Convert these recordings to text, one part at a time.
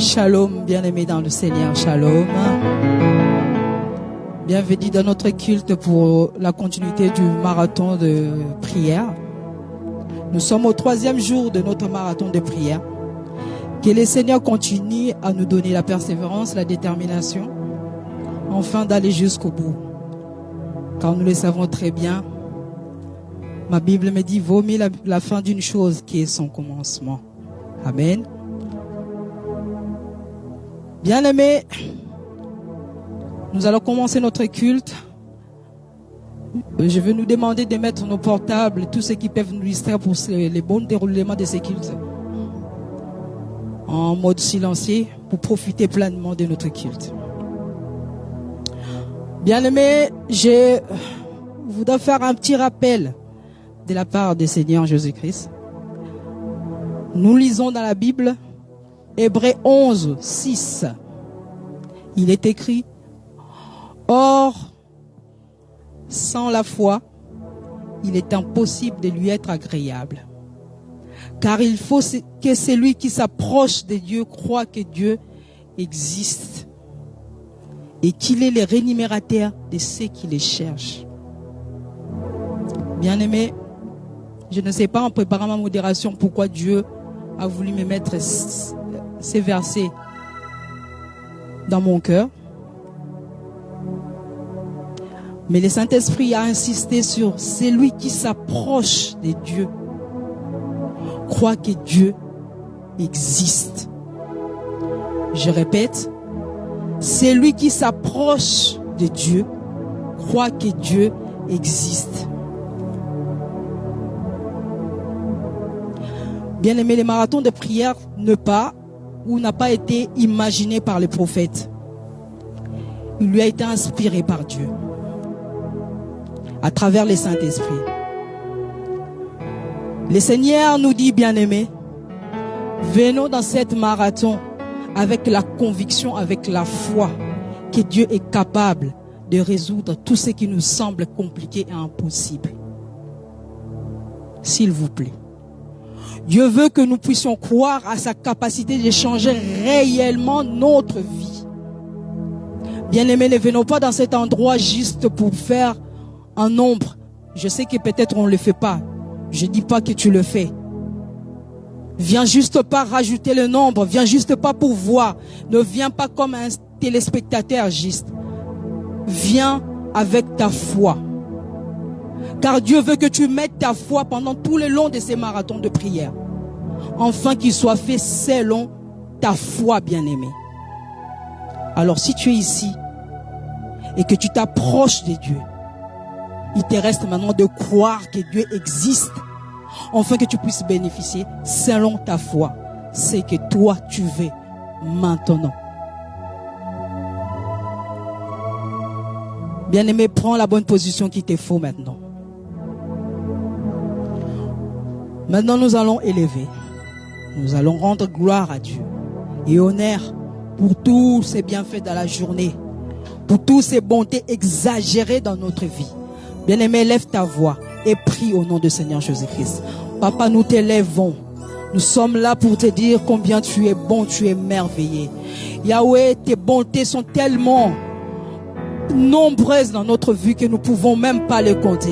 Shalom, bien-aimés dans le Seigneur, shalom. Bienvenue dans notre culte pour la continuité du marathon de prière. Nous sommes au 3e jour de notre marathon de prière. Que le Seigneur continue à nous donner la persévérance, la détermination, afin d'aller jusqu'au bout. Car nous le savons très bien, ma Bible me dit, vaut mieux la fin d'une chose qui est son commencement. Amen. Bien-aimés, nous allons commencer notre culte. Je vais nous demander de mettre nos portables, tous ceux qui peuvent nous distraire pour les bons déroulements de ces cultes, en mode silencieux pour profiter pleinement de notre culte. Bien-aimés, je voudrais faire un petit rappel de la part du Seigneur Jésus-Christ. Nous lisons dans la Bible Hébreux 11, 6. Il est écrit: or, sans la foi, il est impossible de lui être agréable. Car il faut que celui qui s'approche de Dieu croit que Dieu existe et qu'il est le rémunérateur de ceux qui les cherchent. Bien-aimé, je ne sais pas en préparant ma modération pourquoi Dieu a voulu me mettre ces versets dans mon cœur. Mais le Saint-Esprit a insisté sur celui qui s'approche de Dieu croit que Dieu existe. Je répète, celui qui s'approche de Dieu croit que Dieu existe. Bien-aimé, les marathons de prière n'a pas été imaginé par les prophètes. Il lui a été inspiré par Dieu à travers le Saint-Esprit. Le Seigneur nous dit, bien-aimés, venons dans cette marathon avec la conviction, avec la foi que Dieu est capable de résoudre tout ce qui nous semble compliqué et impossible. S'il vous plaît. Dieu veut que nous puissions croire à sa capacité de changer réellement notre vie. Bien-aimés, ne venons pas dans cet endroit juste pour faire un nombre. Je sais que peut-être on ne le fait pas. Je ne dis pas que tu le fais. Viens juste pas rajouter le nombre. Viens juste pas pour voir. Ne viens pas comme un téléspectateur juste. Viens avec ta foi. Car Dieu veut que tu mettes ta foi pendant tout le long de ces marathons de prière. Enfin qu'il soit fait selon ta foi, bien-aimé. Alors si tu es ici et que tu t'approches de Dieu, il te reste maintenant de croire que Dieu existe, afin que tu puisses bénéficier selon ta foi. C'est que toi tu veux maintenant. Bien-aimé, prends la bonne position qu'il te faut maintenant. Maintenant, nous allons élever. Nous allons rendre gloire à Dieu et honneur pour tous ses bienfaits dans la journée, pour toutes ses bontés exagérées dans notre vie. Bien-aimé, lève ta voix et prie au nom du Seigneur Jésus-Christ. Papa, nous t'élèvons. Nous sommes là pour te dire combien tu es bon, tu es merveilleux. Yahweh, tes bontés sont tellement nombreuses dans notre vie que nous ne pouvons même pas les compter.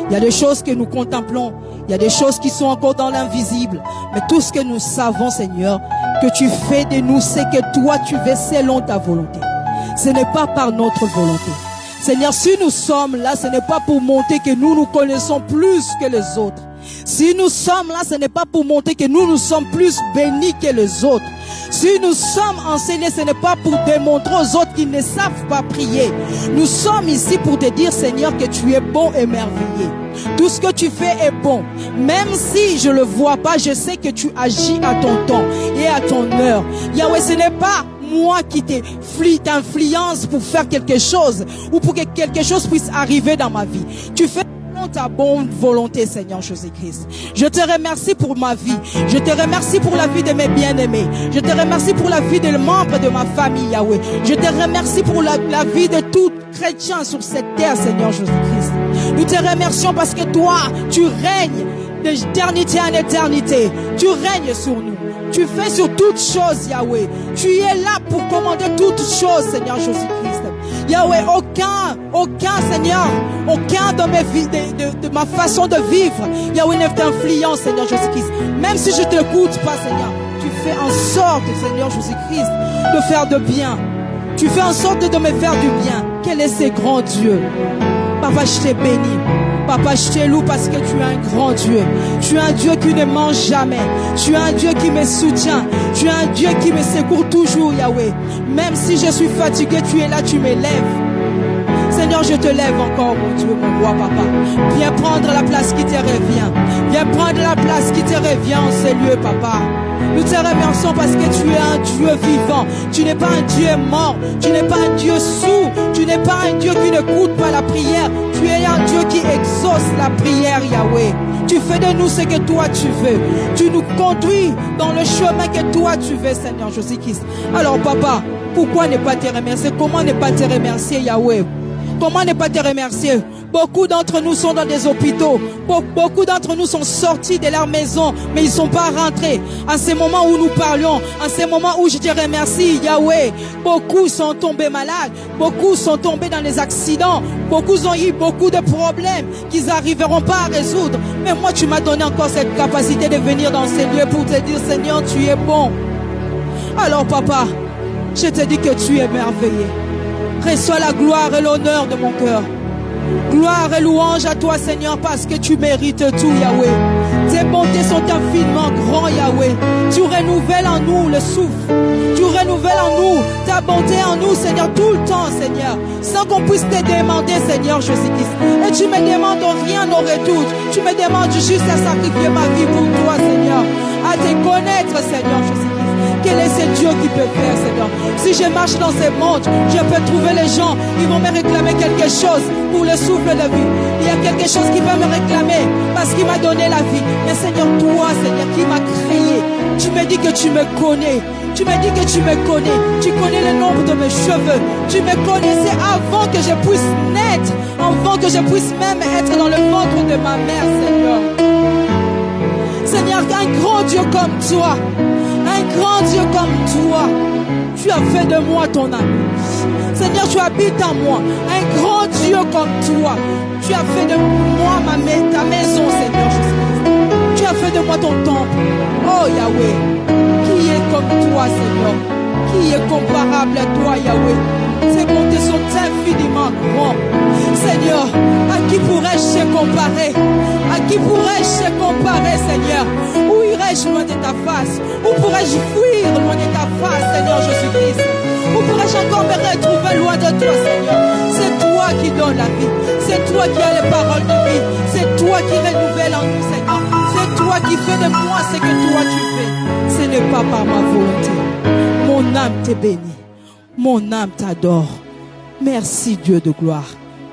Il y a des choses que nous contemplons, il y a des choses qui sont encore dans l'invisible. Mais tout ce que nous savons, Seigneur, que tu fais de nous, c'est que toi tu veux selon ta volonté. Ce n'est pas par notre volonté. Seigneur, si nous sommes là, ce n'est pas pour montrer que nous nous connaissons plus que les autres. Si nous sommes là, ce n'est pas pour montrer que nous sommes plus bénis que les autres. Si nous sommes enseignés, ce n'est pas pour démontrer aux autres qu'ils ne savent pas prier. Nous sommes ici pour te dire, Seigneur, que tu es bon et merveilleux. Tout ce que tu fais est bon. Même si je ne le vois pas, je sais que tu agis à ton temps et à ton heure. Yahweh, ce n'est pas moi qui t'influence pour faire quelque chose ou pour que quelque chose puisse arriver dans ma vie. Tu fais ta bonne volonté, Seigneur Jésus-Christ. Je te remercie pour ma vie. Je te remercie pour la vie de mes bien-aimés. Je te remercie pour la vie des membres de ma famille, Yahweh. Je te remercie pour la vie de tout chrétien sur cette terre, Seigneur Jésus-Christ. Nous te remercions parce que toi, tu règnes d'éternité en éternité. Tu règnes sur nous. Tu fais sur toutes choses, Yahweh. Tu es là pour commander toutes choses, Seigneur Jésus-Christ. Yahweh, aucun, Seigneur, aucun de ma façon de vivre, Yahweh, n'est influent, Seigneur Jésus-Christ. Même si je ne t'écoute pas, Seigneur, tu fais en sorte, Seigneur Jésus-Christ, de faire de bien. Tu fais en sorte de me faire du bien. Quel est ce grand Dieu? Papa, je t'ai béni. Papa, je te loue parce que tu es un grand Dieu. Tu es un Dieu qui ne ment jamais. Tu es un Dieu qui me soutient. Tu es un Dieu qui me secourt toujours, Yahweh. Même si je suis fatigué, tu es là, tu m'élèves. Seigneur, je te lève encore, mon Dieu, mon roi, papa. Viens prendre la place qui te revient. Viens prendre la place qui te revient en ces lieux, papa. Nous te remercions parce que tu es un Dieu vivant. Tu n'es pas un Dieu mort. Tu n'es pas un Dieu sourd. Tu n'es pas un Dieu qui n'écoute pas la prière. Tu es un Dieu qui exauce la prière, Yahweh. Tu fais de nous ce que toi tu veux. Tu nous conduis dans le chemin que toi tu veux, Seigneur Jésus-Christ. Alors, papa, pourquoi ne pas te remercier? Comment ne pas te remercier, Yahweh? Comment ne pas te remercier? Beaucoup d'entre nous sont dans des hôpitaux. Beaucoup d'entre nous sont sortis de leur maison, mais ils ne sont pas rentrés. En ce moment où nous parlions, en ce moment où je te remercie, Yahweh, beaucoup sont tombés malades. Beaucoup sont tombés dans les accidents. Beaucoup ont eu beaucoup de problèmes qu'ils n'arriveront pas à résoudre. Mais moi, tu m'as donné encore cette capacité de venir dans ces lieux pour te dire, Seigneur, tu es bon. Alors, papa, je te dis que tu es merveilleux. Reçois la gloire et l'honneur de mon cœur. Gloire et louange à toi, Seigneur, parce que tu mérites tout, Yahweh. Tes bontés sont infiniment grands, Yahweh. Tu renouvelles en nous le souffle. Tu renouvelles en nous ta bonté en nous, Seigneur, tout le temps, Seigneur. Sans qu'on puisse te demander, Seigneur Jésus-Christ. Et tu me demandes rien en retour. Tu me demandes juste à sacrifier ma vie pour toi, Seigneur. À te connaître, Seigneur Jésus-Christ. Quel est ce Dieu qui peut faire, Seigneur? Si je marche dans ce monde, je peux trouver les gens, ils vont me réclamer quelque chose pour le souffle de vie. Il y a quelque chose qui va me réclamer parce qu'il m'a donné la vie. Mais Seigneur, toi, Seigneur, qui m'as créé, tu me dis que tu me connais. Tu me dis que tu me connais. Tu connais le nombre de mes cheveux. Tu me connaissais avant que je puisse naître, avant que je puisse même être dans le ventre de ma mère, Seigneur. Seigneur, un grand Dieu comme toi, un grand Dieu comme toi, tu as fait de moi ton ami. Seigneur, tu habites en moi. Un grand Dieu comme toi, tu as fait de moi ta maison, Seigneur Jésus. Tu as fait de moi ton temple. Oh Yahweh, qui est comme toi, Seigneur? Qui est comparable à toi, Yahweh? Tes bontés sont infiniment grandes. Seigneur, à qui pourrais-je te comparer? À qui pourrais-je te comparer, Seigneur? Où irais-je loin de ta face? Où pourrais-je fuir loin de ta face, Seigneur Jésus-Christ? Où pourrais-je encore me retrouver loin de toi, Seigneur? C'est toi qui donnes la vie. C'est toi qui as les paroles de vie. C'est toi qui renouvelle en nous, Seigneur. C'est toi qui fais de moi ce que toi tu fais. Ce n'est pas par ma volonté. Mon âme te bénit. Mon âme t'adore. Merci, Dieu de gloire.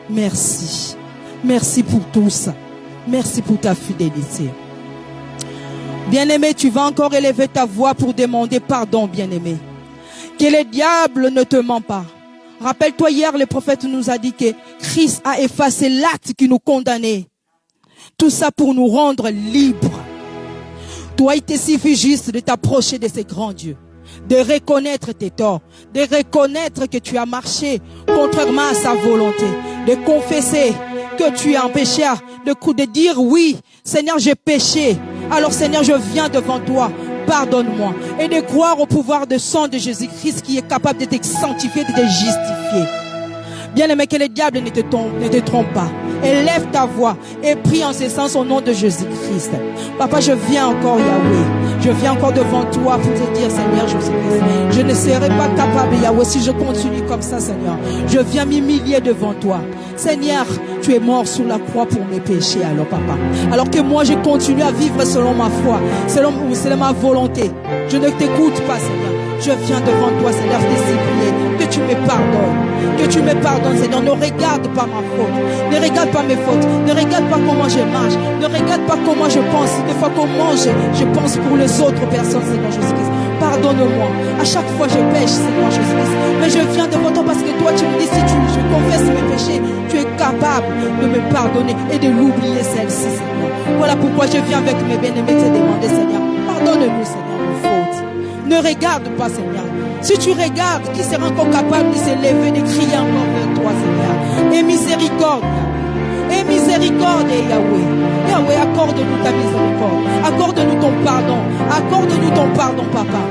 Merci. Merci pour tout ça. Merci pour ta fidélité. Bien-aimé, tu vas encore élever ta voix pour demander pardon, bien-aimé. Que le diable ne te ment pas. Rappelle-toi, hier, le prophète nous a dit que Christ a effacé l'acte qui nous condamnait. Tout ça pour nous rendre libres. Toi, il te suffit juste de t'approcher de ce grand Dieu, de reconnaître tes torts, de reconnaître que tu as marché contrairement à sa volonté, de confesser que tu es un pécheur, de dire oui, Seigneur, j'ai péché. Alors Seigneur, je viens devant toi, pardonne-moi. Et de croire au pouvoir du sang de Jésus-Christ qui est capable de te sanctifier, de te justifier. Bien-aimé, que le diable ne te trompe pas. Élève ta voix et prie en ce sens au nom de Jésus-Christ. Papa, je viens encore, Yahweh. Je viens encore devant toi pour te dire, Seigneur Jésus-Christ, je ne serai pas capable, Yahweh, si je continue comme ça, Seigneur. Je viens m'humilier devant toi. Seigneur, tu es mort sur la croix pour mes péchés, alors, Papa. Alors que moi, je continue à vivre selon ma foi, selon ma volonté. Je ne t'écoute pas, Seigneur. Je viens devant toi, Seigneur, te supplier que tu me pardonnes. Que tu me pardonnes, Seigneur. Ne regarde pas ma faute. Ne regarde pas mes fautes. Ne regarde pas comment je marche. Ne regarde pas comment je pense. Des fois, comment je pense pour les autres personnes, Seigneur Jésus-Christ. Pardonne-moi. À chaque fois je pêche, Seigneur Jésus-Christ. Mais je viens devant toi parce que toi tu me dis, si je confesse mes péchés, tu es capable de me pardonner et de l'oublier celle-ci, Seigneur. Voilà pourquoi je viens avec mes bien-aimés te demander, Seigneur, pardonne-nous, Seigneur, nos fautes. Ne regarde pas, Seigneur. Si tu regardes, qui sera encore capable de s'élever, de crier encore vers toi, Seigneur. Et miséricorde. Et miséricorde, Yahweh. Yahweh, accorde-nous ta miséricorde. Accorde-nous ton pardon. Accorde-nous ton pardon, Papa.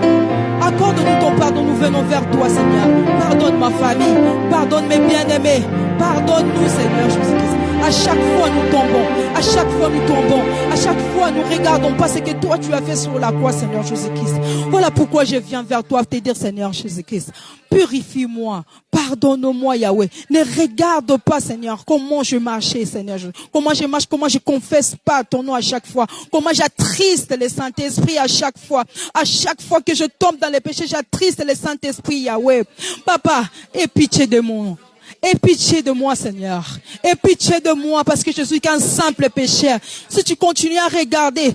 Accorde-nous ton pardon. Nous venons vers toi, Seigneur. Pardonne ma famille. Pardonne mes bien-aimés. Pardonne-nous, Seigneur Jésus-Christ. À chaque fois nous tombons. À chaque fois nous tombons. À chaque fois nous regardons pas ce que toi tu as fait sur la croix, Seigneur Jésus-Christ. Voilà pourquoi je viens vers toi te dire, Seigneur Jésus-Christ, purifie-moi. Pardonne-moi, Yahweh. Ne regarde pas, Seigneur, comment je marchais, Seigneur. Comment je marche, comment je confesse pas ton nom à chaque fois. Comment j'attriste le Saint-Esprit à chaque fois. À chaque fois que je tombe dans les péchés, j'attriste le Saint-Esprit, Yahweh. Papa, aie pitié de moi. Aie pitié de moi, Seigneur. Aie pitié de moi parce que je suis qu'un simple pécheur. Si tu continues à regarder,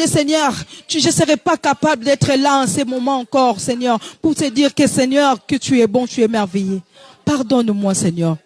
Seigneur, je ne serai pas capable d'être là en ces moments encore, Seigneur, pour te dire que, Seigneur, que tu es bon, tu es merveilleux. Pardonne-moi, Seigneur.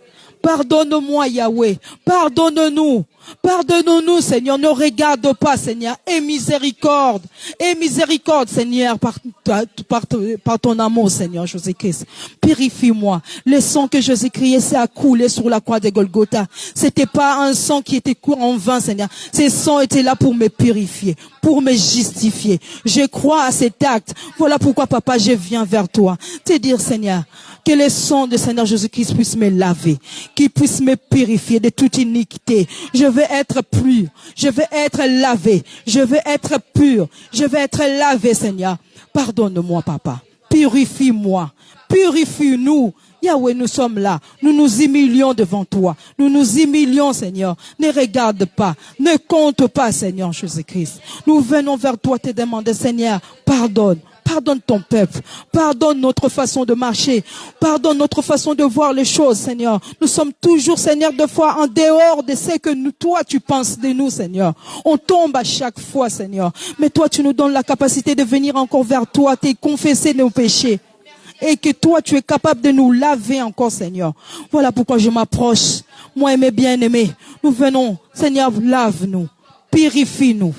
Pardonne-moi, Yahweh. Pardonne-nous. Pardonne-nous, Seigneur. Ne regarde pas, Seigneur. Et miséricorde. Et miséricorde, Seigneur, par ton amour, Seigneur Jésus-Christ. Purifie-moi. Le sang que Jésus-Christ a coulé sur la croix de Golgotha. C'était pas un sang qui était court en vain, Seigneur. Ce sang était là pour me purifier, pour me justifier. Je crois à cet acte. Voilà pourquoi, Papa, je viens vers toi. Te dire, Seigneur, que le sang de Seigneur Jésus-Christ puisse me laver, qu'il puisse me purifier de toute iniquité. Je veux être pur, je veux être lavé, je veux être pur, je veux être lavé, Seigneur. Pardonne-moi, Papa. Purifie-moi, purifie-nous. Yahweh, nous sommes là. Nous nous humilions devant toi. Nous nous humilions, Seigneur. Ne regarde pas. Ne compte pas, Seigneur Jésus-Christ. Nous venons vers toi te demander, Seigneur, pardonne. Pardonne ton peuple. Pardonne notre façon de marcher. Pardonne notre façon de voir les choses, Seigneur. Nous sommes toujours, Seigneur, de fois en dehors de ce que toi, tu penses de nous, Seigneur. On tombe à chaque fois, Seigneur. Mais toi, tu nous donnes la capacité de venir encore vers toi, te confesser nos péchés. Et que toi, tu es capable de nous laver encore, Seigneur. Voilà pourquoi je m'approche. Moi et mes bien-aimés, nous venons, Seigneur, lave-nous. Purifie-nous.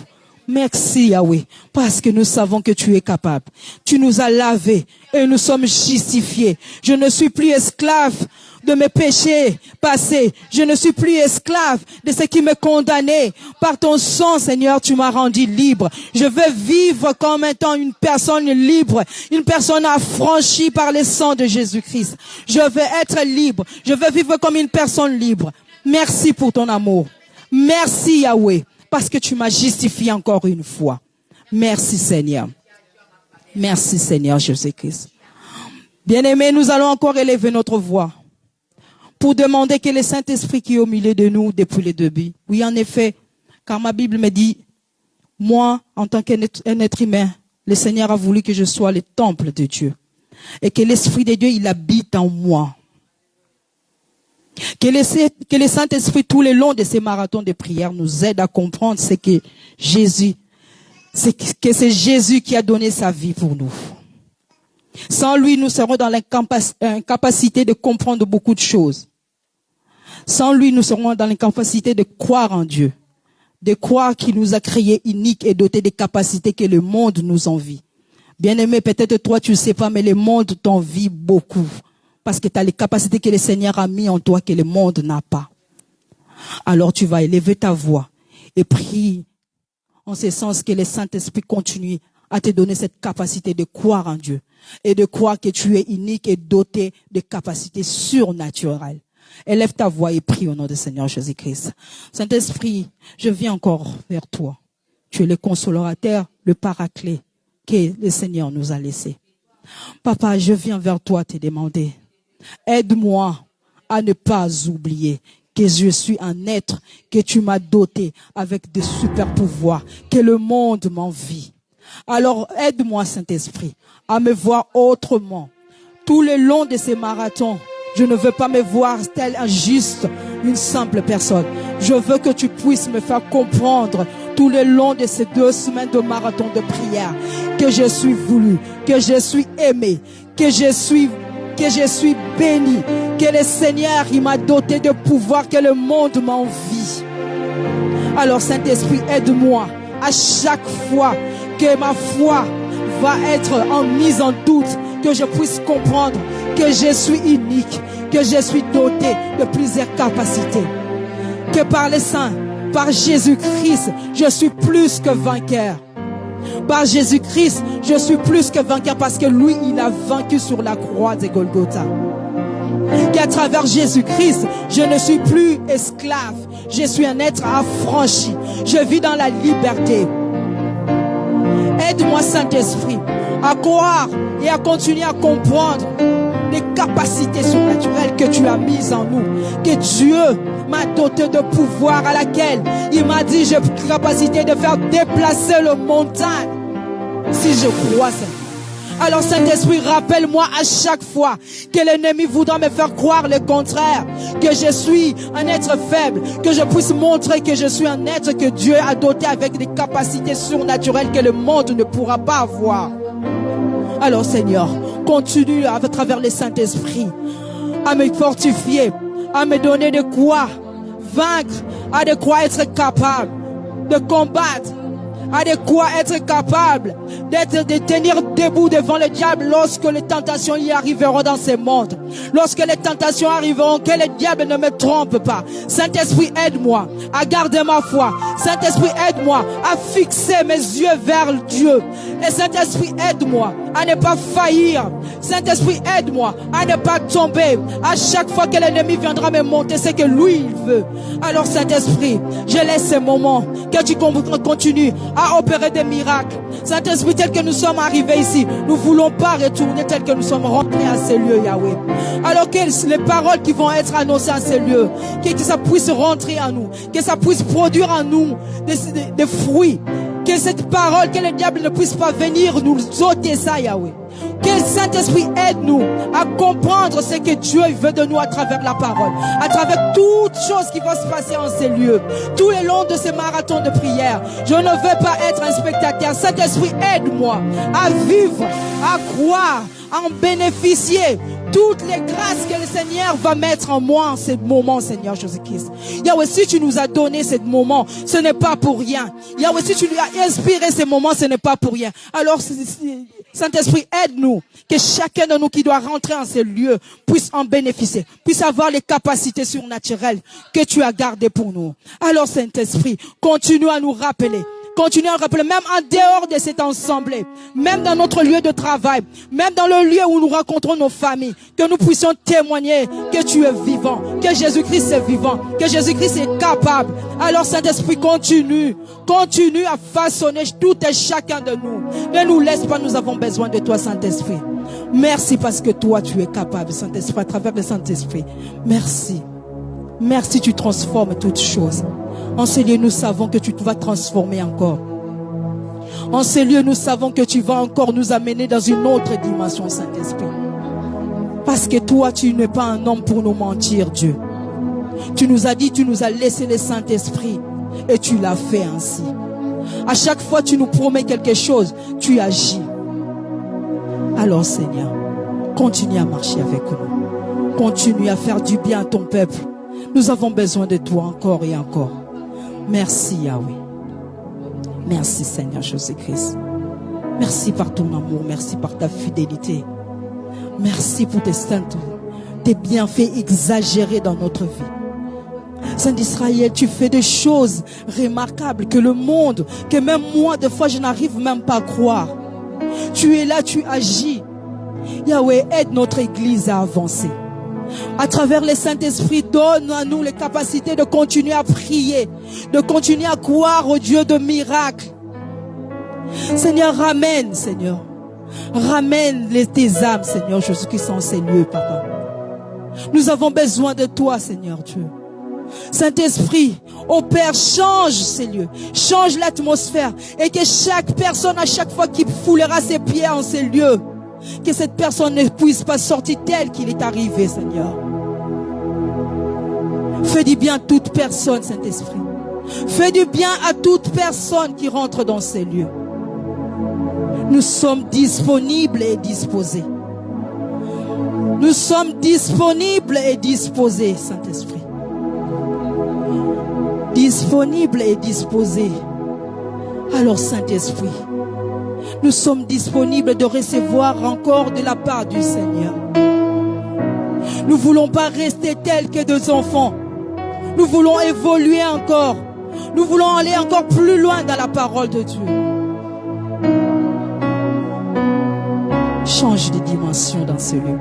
Merci, Yahweh, parce que nous savons que tu es capable. Tu nous as lavés et nous sommes justifiés. Je ne suis plus esclave de mes péchés passés. Je ne suis plus esclave de ce qui me condamnait. Par ton sang, Seigneur, tu m'as rendu libre. Je veux vivre comme étant une personne libre, une personne affranchie par le sang de Jésus-Christ. Je veux être libre. Je veux vivre comme une personne libre. Merci pour ton amour. Merci, Yahweh, parce que tu m'as justifié encore une fois. Merci, Seigneur. Merci, Seigneur Jésus-Christ. Bien-aimés, nous allons encore élever notre voix pour demander que le Saint-Esprit qui est au milieu de nous depuis le début. Oui, en effet, car ma Bible me dit, moi, en tant qu'un être humain, le Seigneur a voulu que je sois le temple de Dieu. Et que l'Esprit de Dieu, il habite en moi. Que le Saint-Esprit, tout le long de ces marathons de prière, nous aide à comprendre ce que c'est Jésus qui a donné sa vie pour nous. Sans lui, nous serons dans l'incapacité de comprendre beaucoup de choses. Sans lui, nous serons dans l'incapacité de croire en Dieu. De croire qu'il nous a créés uniques et dotés des capacités que le monde nous envie. Bien-aimé, peut-être toi, tu ne sais pas, mais le monde t'envie beaucoup. Parce que tu as les capacités que le Seigneur a mis en toi que le monde n'a pas. Alors tu vas élever ta voix et prie en ce sens que le Saint-Esprit continue à te donner cette capacité de croire en Dieu et de croire que tu es unique et doté de capacités surnaturelles. Élève ta voix et prie au nom du Seigneur Jésus-Christ. Saint-Esprit, je viens encore vers toi. Tu es le consolateur, le paraclet que le Seigneur nous a laissé. Papa, je viens vers toi te demander. Aide-moi à ne pas oublier que je suis un être que tu m'as doté avec des super pouvoirs, que le monde m'envie. Alors aide-moi, Saint-Esprit, à me voir autrement. Tout le long de ces marathons, je ne veux pas me voir tel un juste, une simple personne. Je veux que tu puisses me faire comprendre tout le long de ces 2 semaines de marathon de prière, que je suis voulu, que je suis aimé, que je suis béni, que le Seigneur, il m'a doté de pouvoir, que le monde m'envie. Alors Saint-Esprit, aide-moi à chaque fois que ma foi va être mise en doute, que je puisse comprendre que je suis unique, que je suis doté de plusieurs capacités, que par les saints, par Jésus-Christ, je suis plus que vainqueur. Par Jésus-Christ, je suis plus que vainqueur parce que lui, il a vaincu sur la croix de Golgotha. Qu'à travers Jésus-Christ, je ne suis plus esclave. Je suis un être affranchi. Je vis dans la liberté. Aide-moi, Saint-Esprit, à croire et à continuer à comprendre les capacités surnaturelles que tu as mises en nous. Que Dieu m'a doté de pouvoir à laquelle il m'a dit j'ai capacité de faire déplacer le montagne si je crois, Seigneur. Alors Saint-Esprit, rappelle-moi à chaque fois que l'ennemi voudra me faire croire le contraire, que je suis un être faible, que je puisse montrer que je suis un être que Dieu a doté avec des capacités surnaturelles que le monde ne pourra pas avoir. Alors Seigneur, continue à travers le Saint-Esprit à me fortifier, à me donner de quoi vaincre, à de quoi être capable de combattre, à de quoi être capable de tenir debout devant le diable lorsque les tentations y arriveront dans ce monde. Lorsque les tentations arriveront, que le diable ne me trompe pas. Saint-Esprit, aide-moi à garder ma foi. Saint-Esprit, aide-moi à fixer mes yeux vers Dieu. Et Saint-Esprit, aide-moi à ne pas faillir. Saint-Esprit, aide-moi à ne pas tomber. À chaque fois que l'ennemi viendra me monter, c'est que lui, il veut. Alors Saint-Esprit, je laisse ce moment que tu continues à opérer des miracles. Saint-Esprit, tel que nous sommes arrivés ici, nous ne voulons pas retourner tel que nous sommes rentrés à ces lieux, Yahweh. Alors que les paroles qui vont être annoncées à ces lieux, que ça puisse rentrer en nous, que ça puisse produire en nous des fruits. Que cette parole, que le diable ne puisse pas venir nous ôter ça, Yahweh. Que le Saint-Esprit aide-nous à comprendre ce que Dieu veut de nous à travers la parole, à travers toutes choses qui vont se passer en ces lieux, tout le long de ces marathons de prière. Je ne veux pas être un spectateur. Saint-Esprit, aide-moi à vivre, à croire, à en bénéficier. Toutes les grâces que le Seigneur va mettre en moi en ces moments, Seigneur Jésus-Christ. Yahweh, si tu nous as donné ces moments, ce n'est pas pour rien. Yahweh, si tu lui as inspiré ces moments, ce n'est pas pour rien. Alors, Saint-Esprit, aide-nous, que chacun de nous qui doit rentrer en ces lieux puisse en bénéficier, puisse avoir les capacités surnaturelles que tu as gardées pour nous. Alors, Saint-Esprit, continue à nous rappeler. Continuez à rappeler, même en dehors de cette assemblée, même dans notre lieu de travail, même dans le lieu où nous rencontrons nos familles, que nous puissions témoigner que tu es vivant, que Jésus-Christ est vivant, que Jésus-Christ est capable. Alors Saint-Esprit, continue à façonner tout et chacun de nous. Ne nous laisse pas, nous avons besoin de toi, Saint-Esprit. Merci parce que toi, tu es capable, Saint-Esprit, à travers le Saint-Esprit. Merci. Merci, tu transformes toutes choses. En ces lieux, nous savons que tu vas transformer encore. En ces lieux, nous savons que tu vas encore nous amener dans une autre dimension, Saint-Esprit. Parce que toi, tu n'es pas un homme pour nous mentir, Dieu. Tu nous as dit, tu nous as laissé le Saint-Esprit. Et tu l'as fait ainsi. À chaque fois que tu nous promets quelque chose, tu agis. Alors, Seigneur, continue à marcher avec nous. Continue à faire du bien à ton peuple. Nous avons besoin de toi encore et encore. Merci Yahweh. Merci Seigneur Jésus-Christ. Merci par ton amour. Merci par ta fidélité. Merci pour tes bienfaits exagérés dans notre vie. Saint d'Israël, tu fais des choses remarquables que le monde, que même moi, des fois, je n'arrive même pas à croire. Tu es là, tu agis. Yahweh, aide notre Église à avancer. À travers le Saint-Esprit, donne à nous les capacités de continuer à prier, de continuer à croire au Dieu de miracles. Seigneur, ramène, Seigneur. Ramène tes âmes, Seigneur Jésus, qui sont en ces lieux, Papa. Nous avons besoin de toi, Seigneur Dieu. Saint-Esprit, ô Père, change ces lieux, change l'atmosphère, et que chaque personne, à chaque fois qui foulera ses pieds en ces lieux, que cette personne ne puisse pas sortir tel qu'il est arrivé, Seigneur. Fais du bien à toute personne, Saint-Esprit. Fais du bien à toute personne qui rentre dans ces lieux. Nous sommes disponibles et disposés. Nous sommes disponibles et disposés, Saint-Esprit. Disponibles et disposés. Alors, Saint-Esprit, nous sommes disponibles de recevoir encore de la part du Seigneur. Nous ne voulons pas rester tels que des enfants. Nous voulons évoluer encore. Nous voulons aller encore plus loin dans la parole de Dieu. Change de dimension dans ce lieu.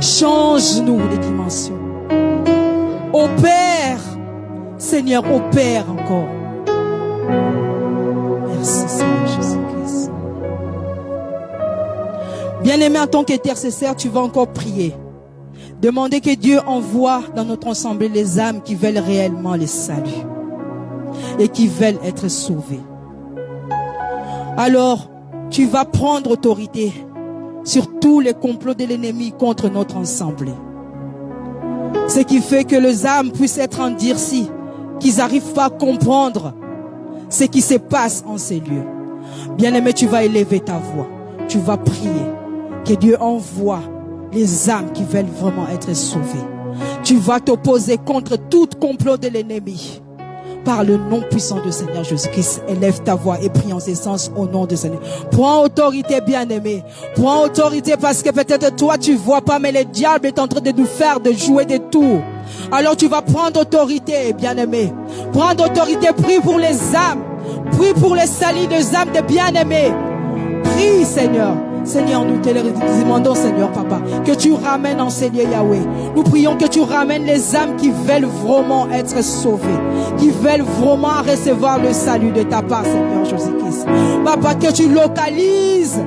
Change-nous de dimension. Opère, Seigneur, opère encore. Merci, Seigneur Jésus-Christ. Bien-aimé, en tant qu'intercesseur, tu vas encore prier. Demander que Dieu envoie dans notre assemblée les âmes qui veulent réellement le salut et qui veulent être sauvées. Alors, tu vas prendre autorité sur tous les complots de l'ennemi contre notre assemblée. Ce qui fait que les âmes puissent être endurcies, qu'ils n'arrivent pas à comprendre ce qui se passe en ces lieux. Bien-aimé, tu vas élever ta voix. Tu vas prier que Dieu envoie les âmes qui veulent vraiment être sauvées. Tu vas t'opposer contre tout complot de l'ennemi. Par le nom puissant du Seigneur Jésus-Christ, élève ta voix et prie en ce sens au nom du Seigneur. Prends autorité, bien-aimé. Prends autorité parce que peut-être toi tu vois pas, mais le diable est en train de nous faire de jouer des tours. Alors tu vas prendre autorité, bien-aimé. Prendre autorité, prie pour les âmes. Prie pour les salis des âmes de bien-aimés. Prie, Seigneur. Seigneur, nous te le demandons, Seigneur, Papa, que tu ramènes en ces lieux, Yahweh. Nous prions que tu ramènes les âmes qui veulent vraiment être sauvées, qui veulent vraiment recevoir le salut de ta part, Seigneur Jésus-Christ. Papa, que tu localises,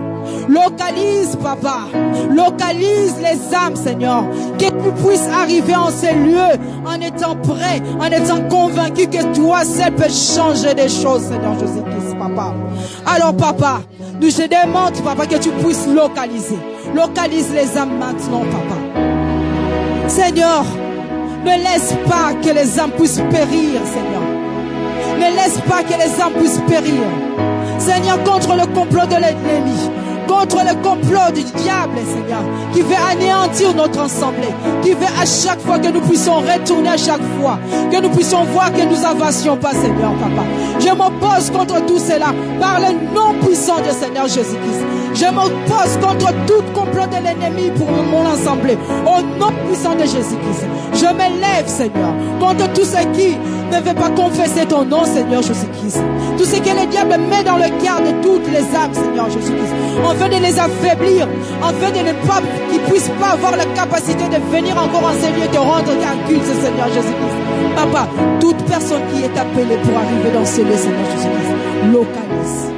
Papa, localise les âmes, Seigneur, que tu puisses arriver en ces lieux en étant prêt, en étant convaincu que toi seul peux changer des choses, Seigneur Jésus-Christ, Papa. Alors, Papa, nous te demandons, Papa, que tu puisses localiser. Localise les âmes maintenant, Papa. Seigneur, ne laisse pas que les âmes puissent périr, Seigneur. Ne laisse pas que les âmes puissent périr. Seigneur, contre le complot de l'ennemi, contre le complot du diable, Seigneur, qui veut anéantir notre assemblée, qui veut à chaque fois que nous puissions retourner à chaque fois, que nous puissions voir que nous avancions pas, Seigneur, Papa. Je m'oppose contre tout cela par le nom puissant du Seigneur Jésus-Christ. Je m'oppose contre tout complot de l'ennemi pour mon assemblée, au nom puissant de Jésus-Christ. Je m'élève, Seigneur, contre tout ce qui ne veut pas confesser ton nom, Seigneur Jésus-Christ. Tout ce que le diable met dans le cœur de toutes les âmes, Seigneur Jésus-Christ, afin de les affaiblir, afin de ne pas, qu'ils ne puissent pas avoir la capacité de venir encore en ces lieux, de rendre un culte, Seigneur Jésus-Christ. Papa, toute personne qui est appelée pour arriver dans ce lieu, Seigneur Jésus-Christ, localise,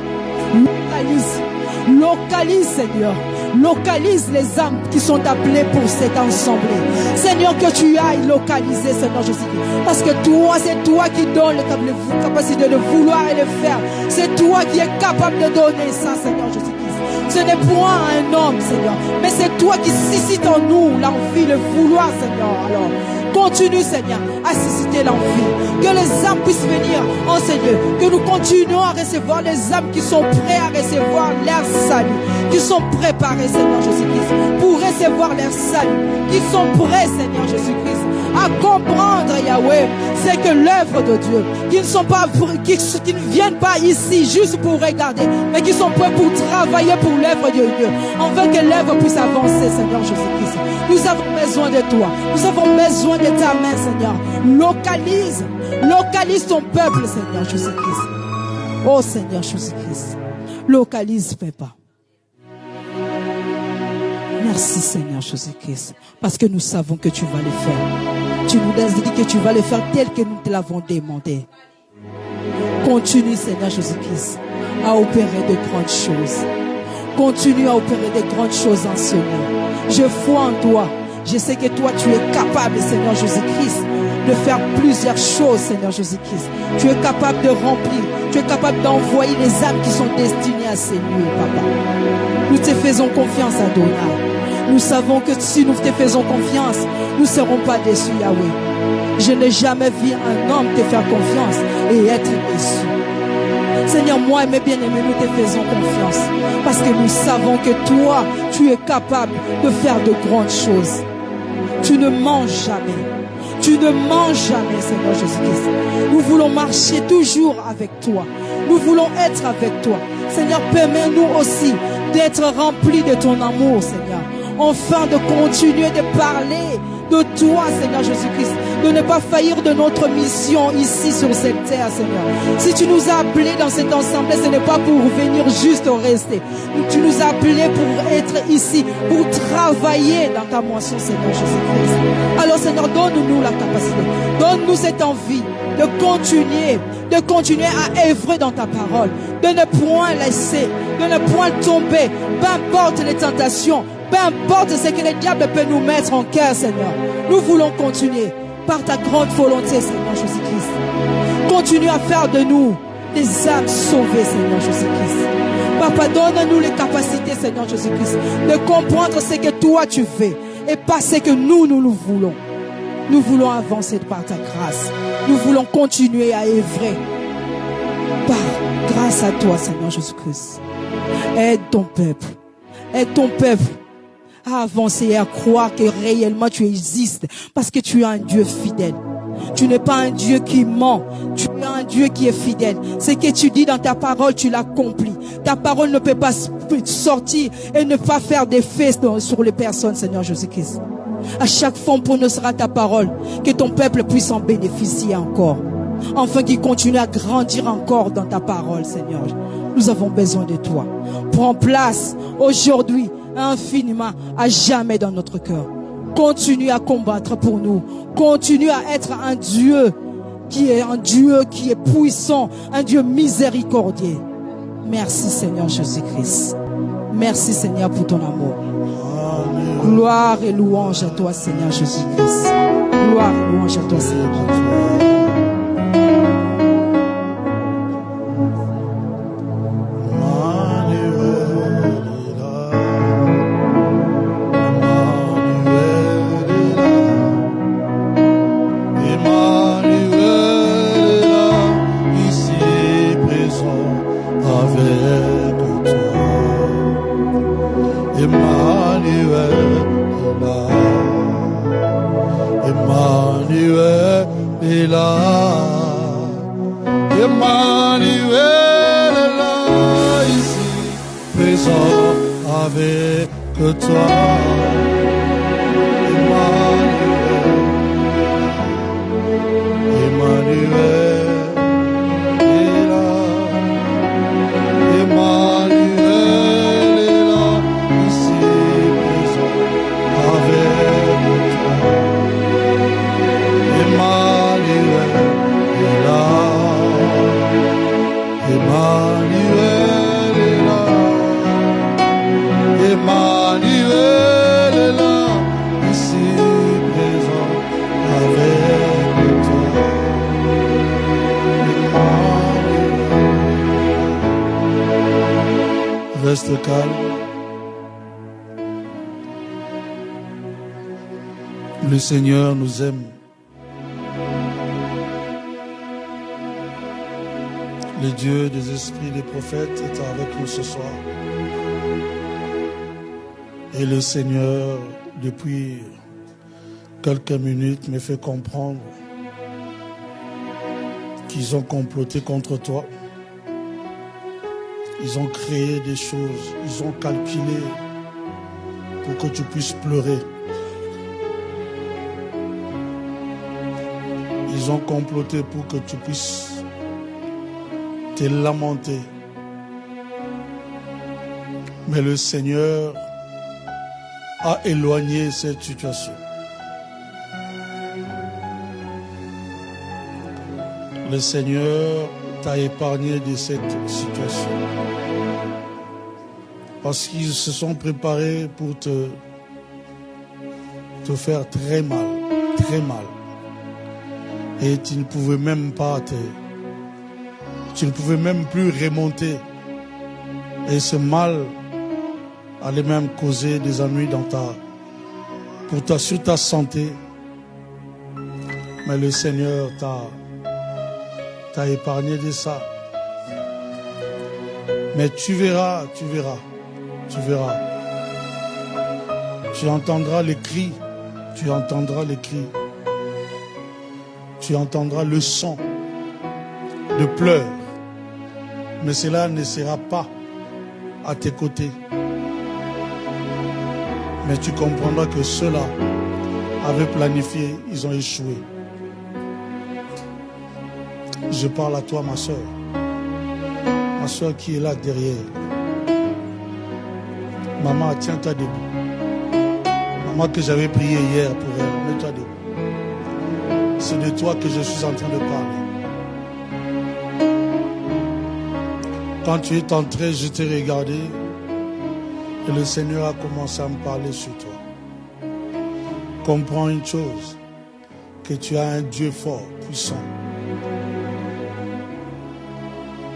Seigneur. Localise les âmes qui sont appelées pour cette assemblée. Seigneur, que tu ailles localiser, Seigneur Jésus-Christ. Parce que toi, c'est toi qui donnes la capacité de vouloir et de faire. C'est toi qui es capable de donner ça, Seigneur Jésus-Christ. Ce n'est point un homme, Seigneur, mais c'est toi qui suscites en nous l'envie, le vouloir, Seigneur. Alors, continue, Seigneur, à susciter l'envie. Que les âmes puissent venir en ces lieux. Que nous continuons à recevoir les âmes qui sont prêts à recevoir leur salut. Qui sont préparés, Seigneur Jésus-Christ, pour recevoir leur salut. Qui sont prêts, Seigneur Jésus-Christ, à comprendre, Yahweh, c'est que l'œuvre de Dieu, qui ne viennent pas ici juste pour regarder, mais qui sont prêts pour travailler pour l'œuvre de Dieu, afin que l'œuvre puisse avancer, Seigneur Jésus-Christ. Nous avons besoin de toi. Nous avons besoin de ta main, Seigneur. Localise ton peuple, Seigneur Jésus-Christ. Oh, Seigneur Jésus-Christ. Localise, Papa. Merci, Seigneur Jésus-Christ, parce que nous savons que tu vas le faire. Tu nous as dit que tu vas le faire tel que nous te l'avons demandé. Continue, Seigneur Jésus-Christ, à opérer de grandes choses. Continue à opérer de grandes choses en ce lieu. Je crois en toi. Je sais que toi, tu es capable, Seigneur Jésus-Christ, de faire plusieurs choses, Seigneur Jésus-Christ. Tu es capable de remplir. Tu es capable d'envoyer les âmes qui sont destinées à ces lieux, Papa. Nous te faisons confiance, Adonai. Nous savons que si nous te faisons confiance, nous ne serons pas déçus, Yahweh. Je n'ai jamais vu un homme te faire confiance et être déçu. Seigneur, moi et mes bien-aimés, nous te faisons confiance parce que nous savons que toi, tu es capable de faire de grandes choses. Tu ne manges jamais. Tu ne manges jamais, Seigneur Jésus-Christ. Nous voulons marcher toujours avec toi. Nous voulons être avec toi. Seigneur, permets-nous aussi d'être remplis de ton amour, Seigneur. Enfin de continuer de parler de toi, Seigneur Jésus-Christ. De ne pas faillir de notre mission ici sur cette terre, Seigneur. Si tu nous as appelés dans cette assemblée, ce n'est pas pour venir juste rester. Tu nous as appelés pour être ici, pour travailler dans ta moisson, Seigneur Jésus-Christ. Alors, Seigneur, donne-nous la capacité. Donne-nous cette envie de continuer à œuvrer dans ta parole, de ne point laisser, de ne point tomber, peu importe les tentations, peu importe ce que le diable peut nous mettre en cœur, Seigneur. Nous voulons continuer par ta grande volonté, Seigneur Jésus-Christ. Continue à faire de nous des âmes sauvées, Seigneur Jésus-Christ. Papa, donne-nous les capacités, Seigneur Jésus-Christ, de comprendre ce que toi tu fais et pas ce que nous voulons. Nous voulons avancer par ta grâce. Nous voulons continuer à œuvrer grâce à toi, Seigneur Jésus-Christ. Aide ton peuple. Aide ton peuple à avancer et à croire que réellement tu existes parce que tu es un Dieu fidèle. Tu n'es pas un Dieu qui ment. Tu es un Dieu qui est fidèle. Ce que tu dis dans ta parole, tu l'accomplis. Ta parole ne peut pas sortir et ne pas faire d'effet sur les personnes, Seigneur Jésus-Christ. À chaque fois, pour nous sera ta parole. Que ton peuple puisse en bénéficier encore. Enfin, qu'il continue à grandir encore dans ta parole, Seigneur. Nous avons besoin de toi. Prends place aujourd'hui, infiniment, à jamais dans notre cœur. Continue à combattre pour nous. Continue à être un Dieu qui est puissant, un Dieu miséricordieux. Merci, Seigneur Jésus-Christ. Merci, Seigneur, pour ton amour. Gloire et louange à toi, Seigneur Jésus-Christ. Gloire et louange à toi, Seigneur. Reste calme. Le Seigneur nous aime. Le Dieu des esprits des prophètes est avec nous ce soir. Et le Seigneur, depuis quelques minutes, me fait comprendre qu'ils ont comploté contre toi. Ils ont créé des choses, ils ont calculé pour que tu puisses pleurer. Ils ont comploté pour que tu puisses te lamenter. Mais le Seigneur a éloigné cette situation. Le Seigneur t'a épargné de cette situation. Parce qu'ils se sont préparés pour te faire très mal, très mal. Et tu ne pouvais même pas tu ne pouvais même plus remonter. Et ce mal allait même causer des ennuis sur ta santé. Mais le Seigneur t'a épargné de ça. Mais tu verras. Tu entendras les cris. Tu entendras le son de pleurs. Mais cela ne sera pas à tes côtés. Mais tu comprendras que ceux-là avaient planifié, ils ont échoué. Je parle à toi, ma soeur. Ma soeur qui est là derrière. Maman, tiens-toi debout. Maman que j'avais prié hier pour elle, mets-toi debout. C'est de toi que je suis en train de parler. Quand tu es entré, je t'ai regardé et le Seigneur a commencé à me parler sur toi. Comprends une chose, que tu as un Dieu fort, puissant.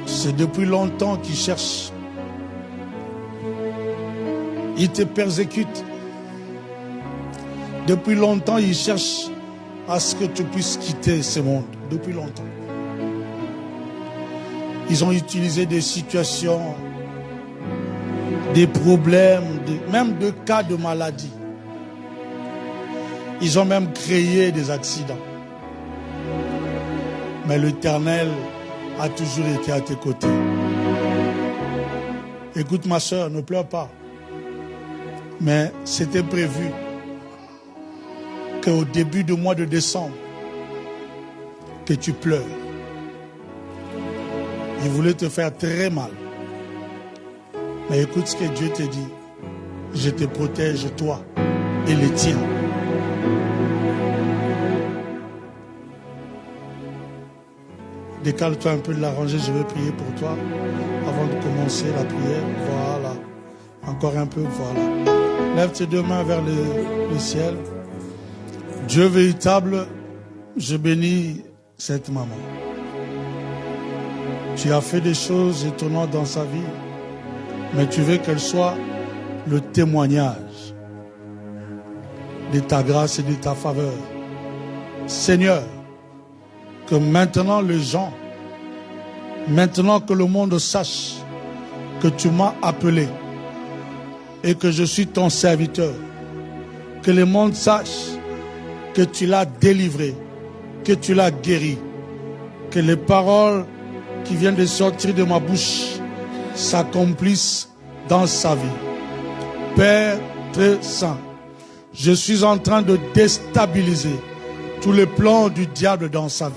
C'est depuis longtemps qu'il cherche. Il te persécute. Depuis longtemps, il cherche à ce que tu puisses quitter ce monde. Depuis longtemps. Ils ont utilisé des situations, des problèmes, même des cas de maladie. Ils ont même créé des accidents. Mais l'Éternel a toujours été à tes côtés. Écoute ma soeur, ne pleure pas. Mais c'était prévu qu'au début du mois de décembre, que tu pleures. Il voulait te faire très mal. Mais écoute ce que Dieu te dit. Je te protège, toi et les tiens. Décale-toi un peu de la rangée, je vais prier pour toi avant de commencer la prière. Voilà. Encore un peu, voilà. Lève tes deux mains vers le ciel. Dieu véritable, je bénis cette maman. Tu as fait des choses étonnantes dans sa vie, mais tu veux qu'elle soit le témoignage de ta grâce et de ta faveur. Seigneur, que maintenant les gens, maintenant que le monde sache que tu m'as appelé et que je suis ton serviteur, que le monde sache que tu l'as délivré, que tu l'as guéri, que les paroles qui viennent de sortir de ma bouche s'accomplissent dans sa vie. Père très saint, je suis en train de déstabiliser tous les plans du diable dans sa vie.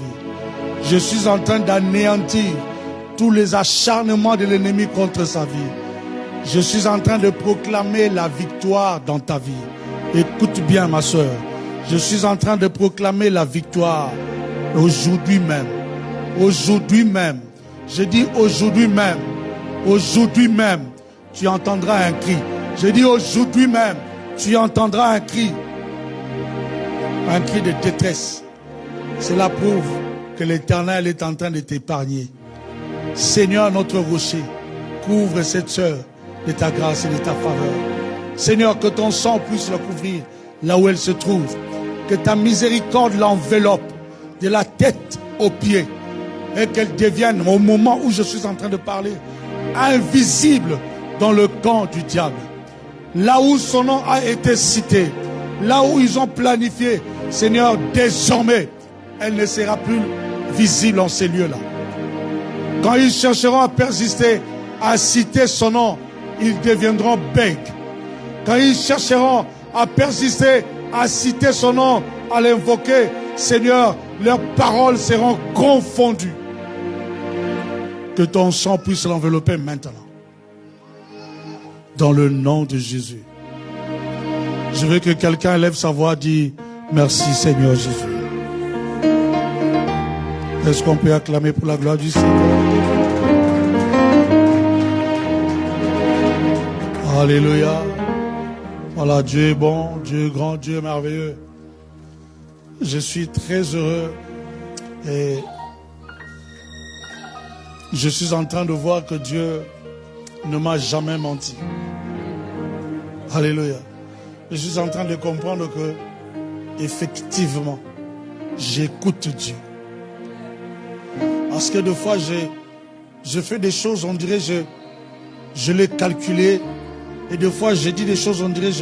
Je suis en train d'anéantir tous les acharnements de l'ennemi contre sa vie. Je suis en train de proclamer la victoire dans ta vie. Écoute bien ma soeur. Je suis en train de proclamer la victoire aujourd'hui même. Aujourd'hui même. Je dis aujourd'hui même. Aujourd'hui même. Tu entendras un cri. Je dis aujourd'hui même. Tu entendras un cri. Un cri de détresse. Cela prouve que l'Éternel est en train de t'épargner. Seigneur notre rocher, couvre cette sœur de ta grâce et de ta faveur. Seigneur, que ton sang puisse la couvrir là où elle se trouve. Que ta miséricorde l'enveloppe de la tête aux pieds et qu'elle devienne, au moment où je suis en train de parler, invisible dans le camp du diable. Là où son nom a été cité, là où ils ont planifié, Seigneur, désormais, elle ne sera plus visible en ces lieux-là. Quand ils chercheront à persister, à citer son nom, ils deviendront bègues. Quand ils chercheront à persister, à citer son nom, à l'invoquer, Seigneur, leurs paroles seront confondues. Que ton sang puisse l'envelopper maintenant. Dans le nom de Jésus. Je veux que quelqu'un lève sa voix et dise merci Seigneur Jésus. Est-ce qu'on peut acclamer pour la gloire du Seigneur? Alléluia. Voilà, Dieu est bon, Dieu est grand, Dieu est merveilleux. Je suis très heureux et je suis en train de voir que Dieu ne m'a jamais menti. Alléluia. Je suis en train de comprendre que, effectivement, j'écoute Dieu. Parce que des fois, je fais des choses, on dirait, je l'ai calculé. Et des fois, je dis des choses, on dirait,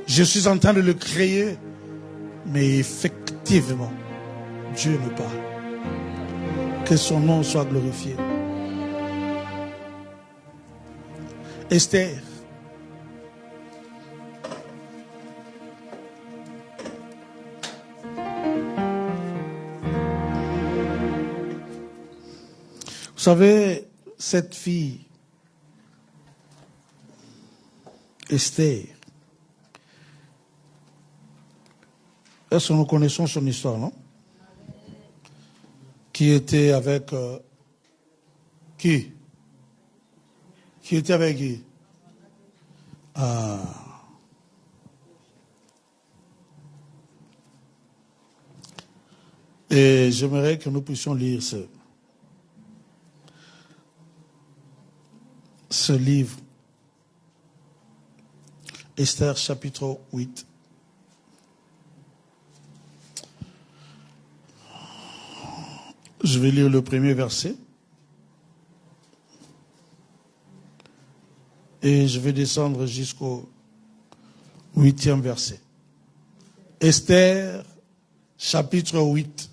je suis en train de le créer. Mais effectivement, Dieu me parle. Que son nom soit glorifié. Esther. Vous savez, cette fille, Esther, est-ce que nous connaissons son histoire, non? Qui était avec qui? Qui était avec qui? Et j'aimerais que nous puissions lire ce livre, Esther chapitre 8. Je vais lire le premier verset et je vais descendre jusqu'au 8e verset. Esther chapitre 8,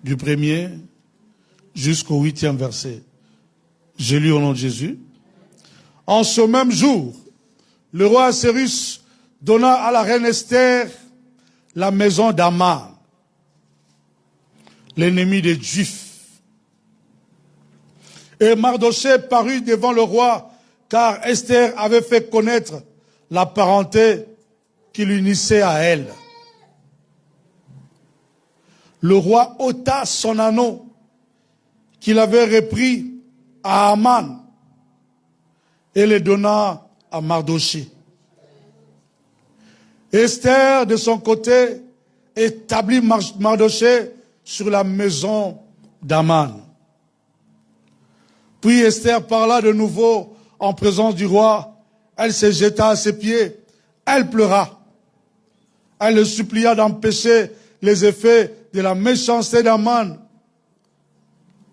du premier jusqu'au 8e verset. Je lis au nom de Jésus. En ce même jour, le roi Assyrus donna à la reine Esther la maison d'Aman, l'ennemi des Juifs. Et Mardochée parut devant le roi, car Esther avait fait connaître la parenté qui l'unissait à elle. Le roi ôta son anneau qu'il avait repris à Aman et le donna à Mardochée. Esther, de son côté, établit Mardochée sur la maison d'Aman. Puis Esther parla de nouveau en présence du roi. Elle se jeta à ses pieds. Elle pleura. Elle le supplia d'empêcher les effets de la méchanceté d'Aman,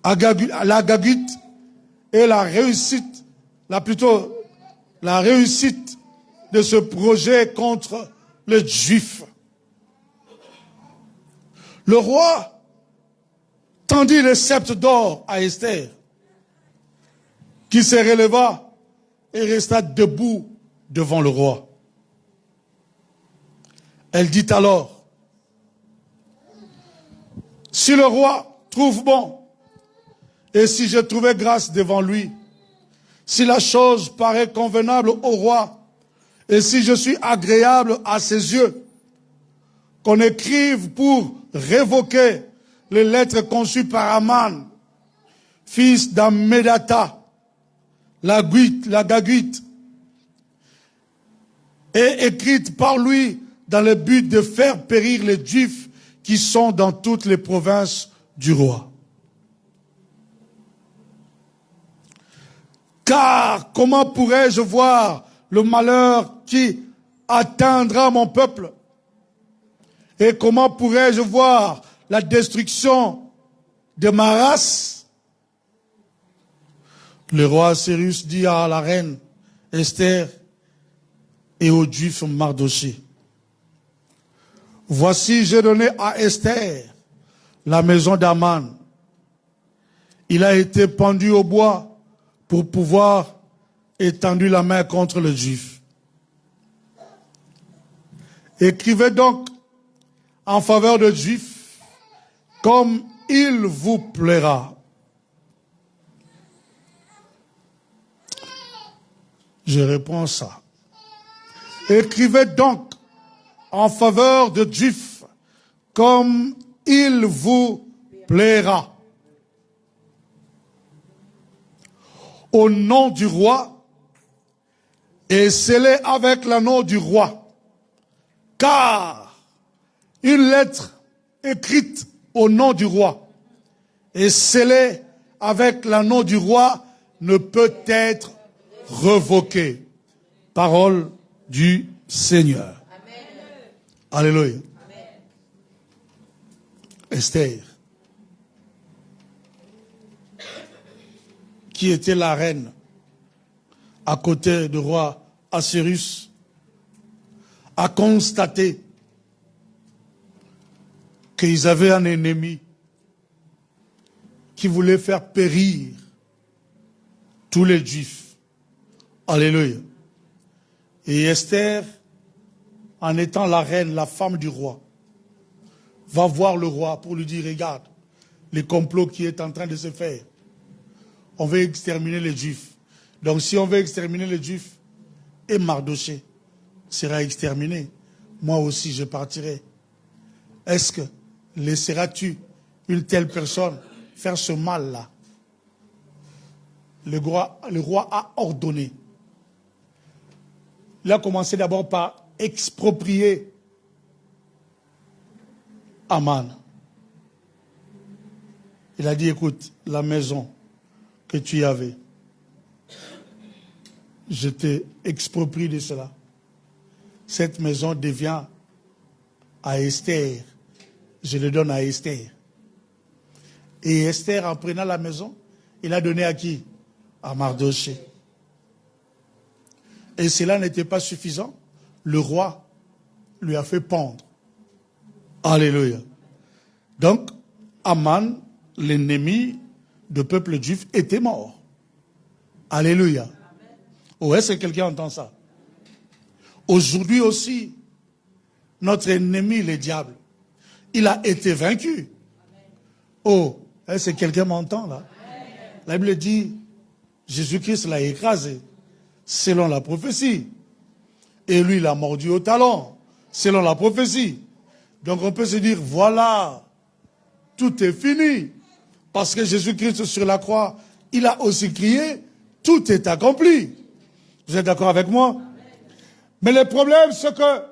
l'Agagite et la réussite de ce projet contre les Juifs. Le roi tendit le sceptre d'or à Esther, qui se releva et resta debout devant le roi. Elle dit alors, « Si le roi trouve bon, et si je trouvais grâce devant lui, si la chose paraît convenable au roi, et si je suis agréable à ses yeux, qu'on écrive pour révoquer les lettres conçues par Aman, fils d'Ammédata, l'Agagite, et écrite par lui dans le but de faire périr les Juifs qui sont dans toutes les provinces du roi. Car comment pourrais-je voir le malheur qui atteindra mon peuple? Et comment pourrais-je voir la destruction de ma race? Le roi Assyrus dit à la reine Esther et au juif Mardochée, voici, j'ai donné à Esther la maison d'Aman. Il a été pendu au bois pour pouvoir étendre la main contre les Juifs. Écrivez donc en faveur des Juifs comme il vous plaira. Je réponds ça. Écrivez donc en faveur des Juifs comme il vous plaira. Au nom du roi et scellé avec l'anneau du roi. Car une lettre écrite au nom du roi et scellée avec l'anneau du roi ne peut être révoquée. Parole du Seigneur. Amen. Alléluia. Amen. Esther, qui était la reine à côté du roi Assuérus, a constaté qu'ils avaient un ennemi qui voulait faire périr tous les Juifs. Alléluia. Et Esther, en étant la reine, la femme du roi, va voir le roi pour lui dire, regarde, les complots qui est en train de se faire. On veut exterminer les Juifs. Donc si on veut exterminer les Juifs, et Mardoché sera exterminé, moi aussi je partirai. Est-ce que laisseras-tu une telle personne faire ce mal-là? Le roi a ordonné. Il a commencé d'abord par exproprier Aman. Il a dit, écoute, la maison que tu avais, je t'ai exproprié de cela. Cette maison devient à Esther. Je le donne à Esther. Et Esther, en prenant la maison, il a donné à qui? À Mardoché. Et cela n'était pas suffisant. Le roi lui a fait pendre. Alléluia. Donc, Aman, l'ennemi du peuple juif, était mort. Alléluia. Oh, est-ce que quelqu'un entend ça? Aujourd'hui aussi, notre ennemi, le diable, il a été vaincu. Oh, est-ce que quelqu'un m'entend là? La Bible dit, Jésus-Christ l'a écrasé, selon la prophétie. Et lui, il a mordu au talon, selon la prophétie. Donc on peut se dire, voilà, tout est fini. Parce que Jésus-Christ sur la croix, il a aussi crié, tout est accompli. Vous êtes d'accord avec moi? Mais le problème, c'est que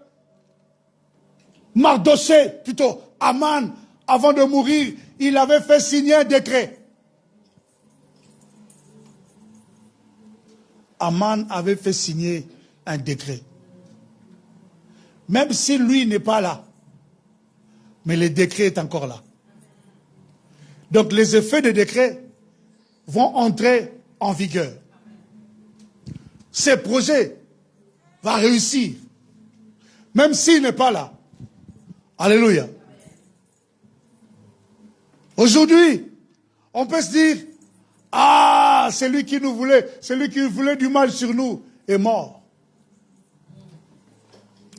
Mardoché, plutôt Aman, avant de mourir, il avait fait signer un décret. Aman avait fait signer un décret. Même si lui n'est pas là, mais le décret est encore là. Donc les effets du décret vont entrer en vigueur. Ce projet va réussir, même s'il n'est pas là. Alléluia. Aujourd'hui, on peut se dire, ah, celui qui voulait du mal sur nous est mort.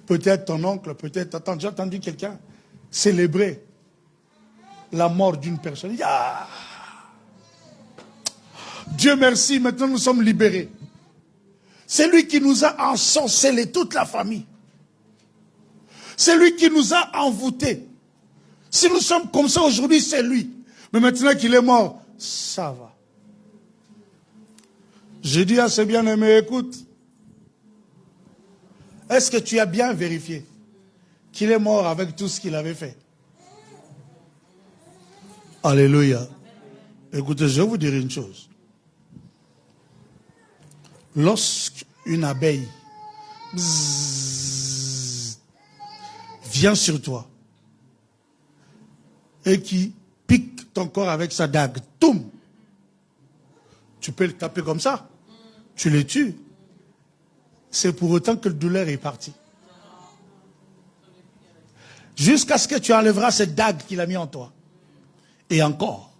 Peut-être ton oncle, peut-être, attends, j'ai entendu quelqu'un célébrer la mort d'une personne. Ah, Dieu merci, maintenant nous sommes libérés. C'est lui qui nous a ensorcelés, toute la famille. C'est lui qui nous a envoûtés. Si nous sommes comme ça aujourd'hui, c'est lui. Mais maintenant qu'il est mort, ça va. Je dis à ce bien-aimé, écoute, est-ce que tu as bien vérifié qu'il est mort avec tout ce qu'il avait fait? Alléluia. Écoutez, je vais vous dire une chose. Lorsqu'une abeille vient sur toi et qui pique ton corps avec sa dague, toum, tu peux le taper comme ça, tu le tues. C'est pour autant que la douleur est partie. Jusqu'à ce que tu enlèveras cette dague qu'il a mis en toi. Et encore,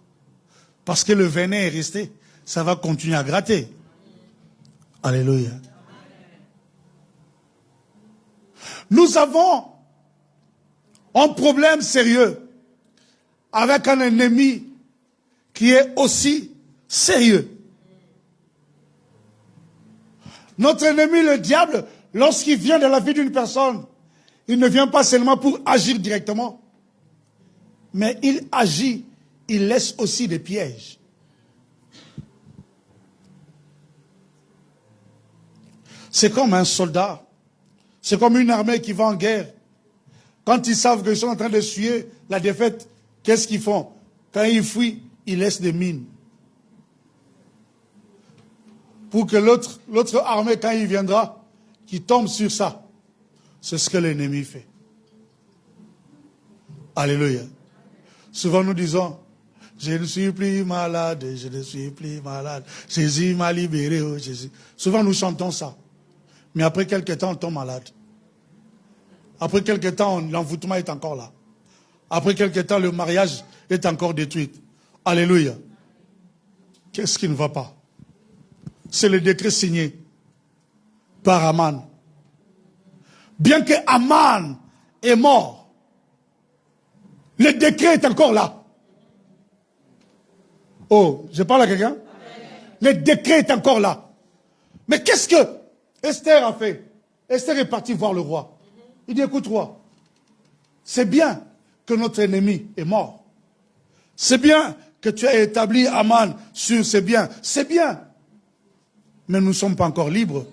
parce que le venin est resté, ça va continuer à gratter. Alléluia. Nous avons un problème sérieux avec un ennemi qui est aussi sérieux. Notre ennemi, le diable, lorsqu'il vient dans la vie d'une personne, il ne vient pas seulement pour agir directement, mais il agit, il laisse aussi des pièges. C'est comme un soldat, c'est comme une armée qui va en guerre. Quand ils savent qu'ils sont en train de suer la défaite, qu'est-ce qu'ils font? Quand ils fuient, ils laissent des mines. Pour que l'autre armée, quand il viendra, qu'il tombe sur ça. C'est ce que l'ennemi fait. Alléluia. Souvent nous disons, je ne suis plus malade, je ne suis plus malade. Jésus m'a libéré, oh Jésus. Souvent nous chantons ça. Mais après quelques temps, on tombe malade. Après quelques temps, l'envoûtement est encore là. Après quelques temps, le mariage est encore détruit. Alléluia. Qu'est-ce qui ne va pas? C'est le décret signé par Aman. Bien que Aman est mort, le décret est encore là. Oh, je parle à quelqu'un? Le décret est encore là. Mais qu'est-ce que Esther a fait? Esther est partie voir le roi. Il dit, écoute roi, c'est bien que notre ennemi est mort. C'est bien que tu as établi Aman sur ses biens. C'est bien. Mais nous ne sommes pas encore libres.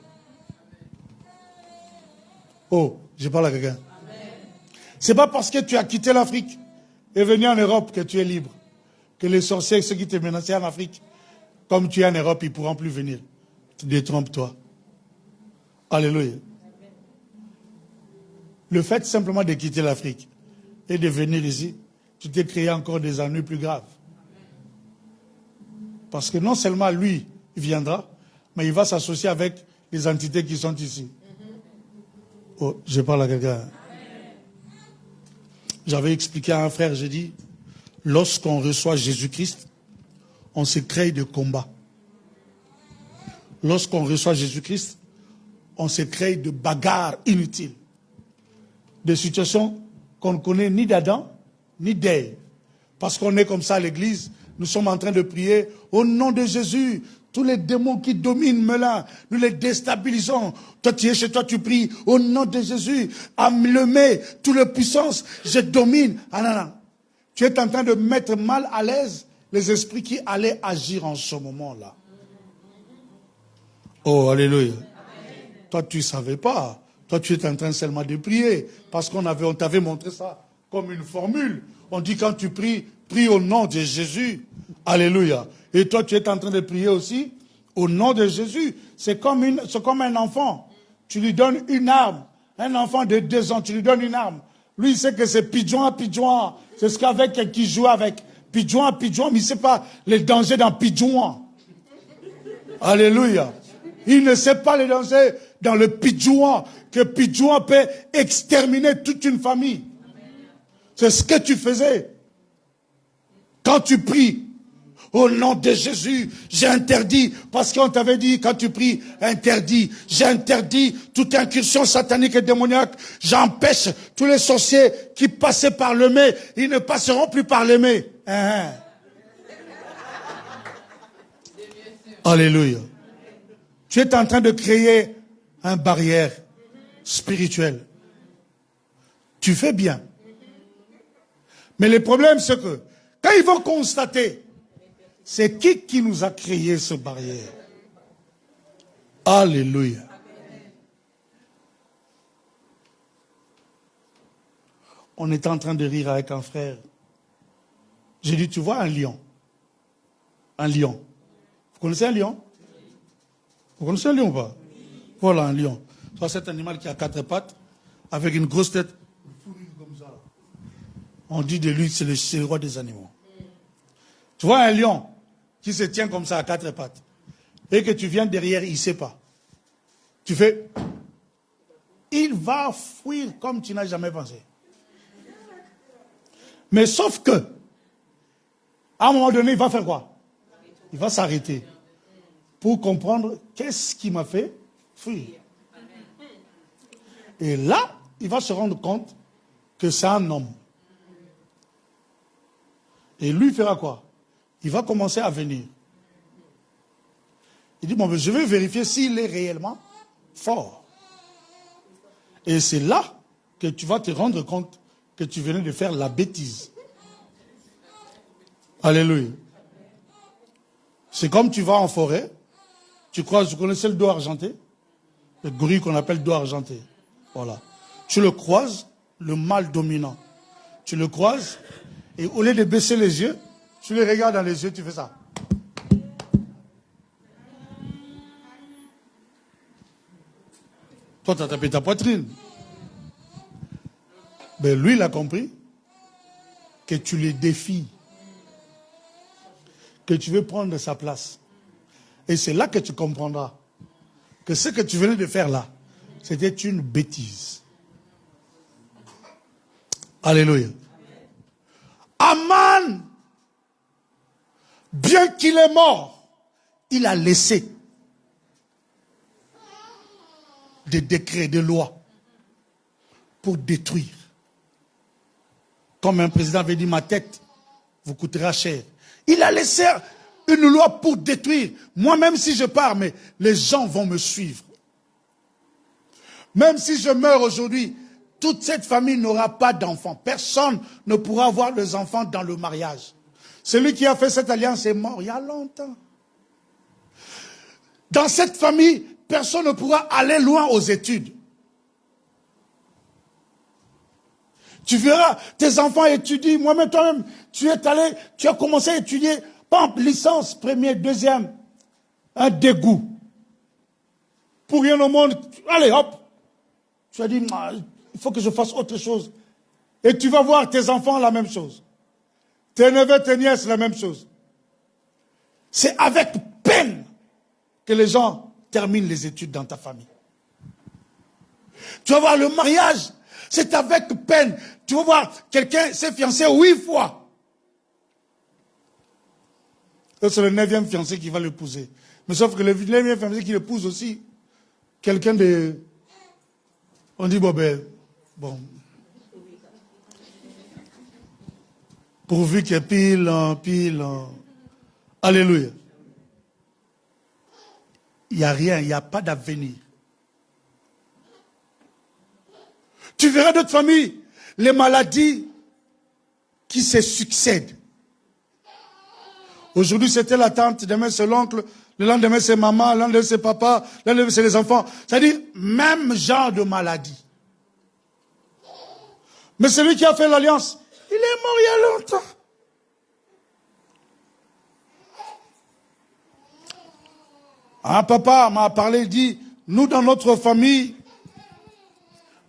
Oh, je parle à quelqu'un. C'est pas parce que tu as quitté l'Afrique et venu en Europe que tu es libre. Que les sorciers, ceux qui te menaçaient en Afrique, comme tu es en Europe, ils ne pourront plus venir. Détrompe-toi. Alléluia. Le fait simplement de quitter l'Afrique et de venir ici, tu t'es créé encore des ennuis plus graves. Parce que non seulement lui, il viendra, mais il va s'associer avec les entités qui sont ici. Oh, je parle à quelqu'un. J'avais expliqué à un frère, j'ai dit, lorsqu'on reçoit Jésus-Christ, on se crée de combats. Lorsqu'on reçoit Jésus-Christ, on se crée de bagarres inutiles. Des situations qu'on ne connaît ni d'Adam, ni d'Ève. Parce qu'on est comme ça à l'église, nous sommes en train de prier au nom de Jésus. Tous les démons qui dominent Melun, nous les déstabilisons. Toi, tu es chez toi, tu pries au nom de Jésus. Amenez toute la puissance, je domine. Ah non, non. Tu es en train de mettre mal à l'aise les esprits qui allaient agir en ce moment-là. Oh, alléluia. Toi, tu ne savais pas. Toi, tu es en train seulement de prier. Parce on t'avait montré ça comme une formule. On dit quand tu pries, prie au nom de Jésus. Alléluia. Et toi, tu es en train de prier aussi au nom de Jésus. C'est comme un enfant. Tu lui donnes une arme. Un enfant de 2 ans, tu lui donnes une arme. Lui, il sait que c'est pigeon. C'est ce qu'avec qui joue avec. Pigeon, mais il ne sait pas les dangers dans pigeon. Alléluia. Il ne sait pas les dangers dans le pigeon. Que pigeon peut exterminer toute une famille. C'est ce que tu faisais. Quand tu pries, au nom de Jésus, j'ai interdit, parce qu'on t'avait dit, quand tu pries, interdit. J'ai interdit toute incursion satanique et démoniaque. J'empêche tous les sorciers qui passaient par le mets. Ils ne passeront plus par le mets. Alléluia. Tu es en train de créer une barrière spirituelle. Tu fais bien. Mais le problème, c'est que, quand ils vont constater, c'est qui nous a créé cette barrière? Alléluia. On était en train de rire avec un frère. J'ai dit, tu vois un lion? Un lion. Vous connaissez un lion? Vous connaissez un lion ou pas? Voilà un lion. C'est cet animal qui a 4 pattes, avec une grosse tête. Comme ça. On dit de lui, c'est le roi des animaux. Tu vois un lion qui se tient comme ça à 4 pattes, et que tu viens derrière, il ne sait pas. Tu fais, il va fuir comme tu n'as jamais pensé. Mais sauf que, à un moment donné, il va faire quoi? Il va s'arrêter pour comprendre qu'est-ce qui m'a fait fuir. Et là, il va se rendre compte que c'est un homme. Et lui, il fera quoi? Il va commencer à venir. Il dit, bon, je vais vérifier s'il est réellement fort. Et c'est là que tu vas te rendre compte que tu venais de faire la bêtise. Alléluia. C'est comme tu vas en forêt, tu croises, vous connaissez le dos argenté? Le gorille qu'on appelle dos argenté. Voilà. Tu le croises, le mâle dominant. Tu le croises, et au lieu de baisser les yeux, tu le regardes dans les yeux, tu fais ça. Toi, tu as tapé ta poitrine. Mais lui, il a compris que tu les défies, que tu veux prendre sa place. Et c'est là que tu comprendras que ce que tu venais de faire là, c'était une bêtise. Alléluia. Aman, bien qu'il est mort, il a laissé des décrets, des lois pour détruire. Comme un président avait dit, ma tête vous coûtera cher. Il a laissé une loi pour détruire. Moi, même si je pars, mais les gens vont me suivre. Même si je meurs aujourd'hui, toute cette famille n'aura pas d'enfants. Personne ne pourra avoir des enfants dans le mariage. Celui qui a fait cette alliance est mort il y a longtemps. Dans cette famille, personne ne pourra aller loin aux études. Tu verras, tes enfants étudient. Moi-même, toi-même, tu as commencé à étudier, pas en licence, première, deuxième, un dégoût. Pour rien au monde, allez, hop. Tu as dit, il faut que je fasse autre chose. Et tu vas voir tes enfants la même chose. Tes neveux, tes nièces, la même chose. C'est avec peine que les gens terminent les études dans ta famille. Tu vas voir le mariage, c'est avec peine. Tu vas voir quelqu'un s'est fiancé 8 fois. C'est le 9e fiancé qui va l'épouser. Mais sauf que le 9e fiancé qui l'épouse aussi, quelqu'un de... On dit, bon. Pourvu qu'il y ait pile. Alléluia. Il n'y a rien, il n'y a pas d'avenir. Tu verras d'autres familles, les maladies qui se succèdent. Aujourd'hui, c'était la tante, demain c'est l'oncle, le lendemain c'est maman, le lendemain c'est papa, le lendemain c'est les enfants. C'est-à-dire, même genre de maladie. Mais celui qui a fait l'alliance, il est mort il y a longtemps. Un papa m'a parlé, il dit, nous dans notre famille,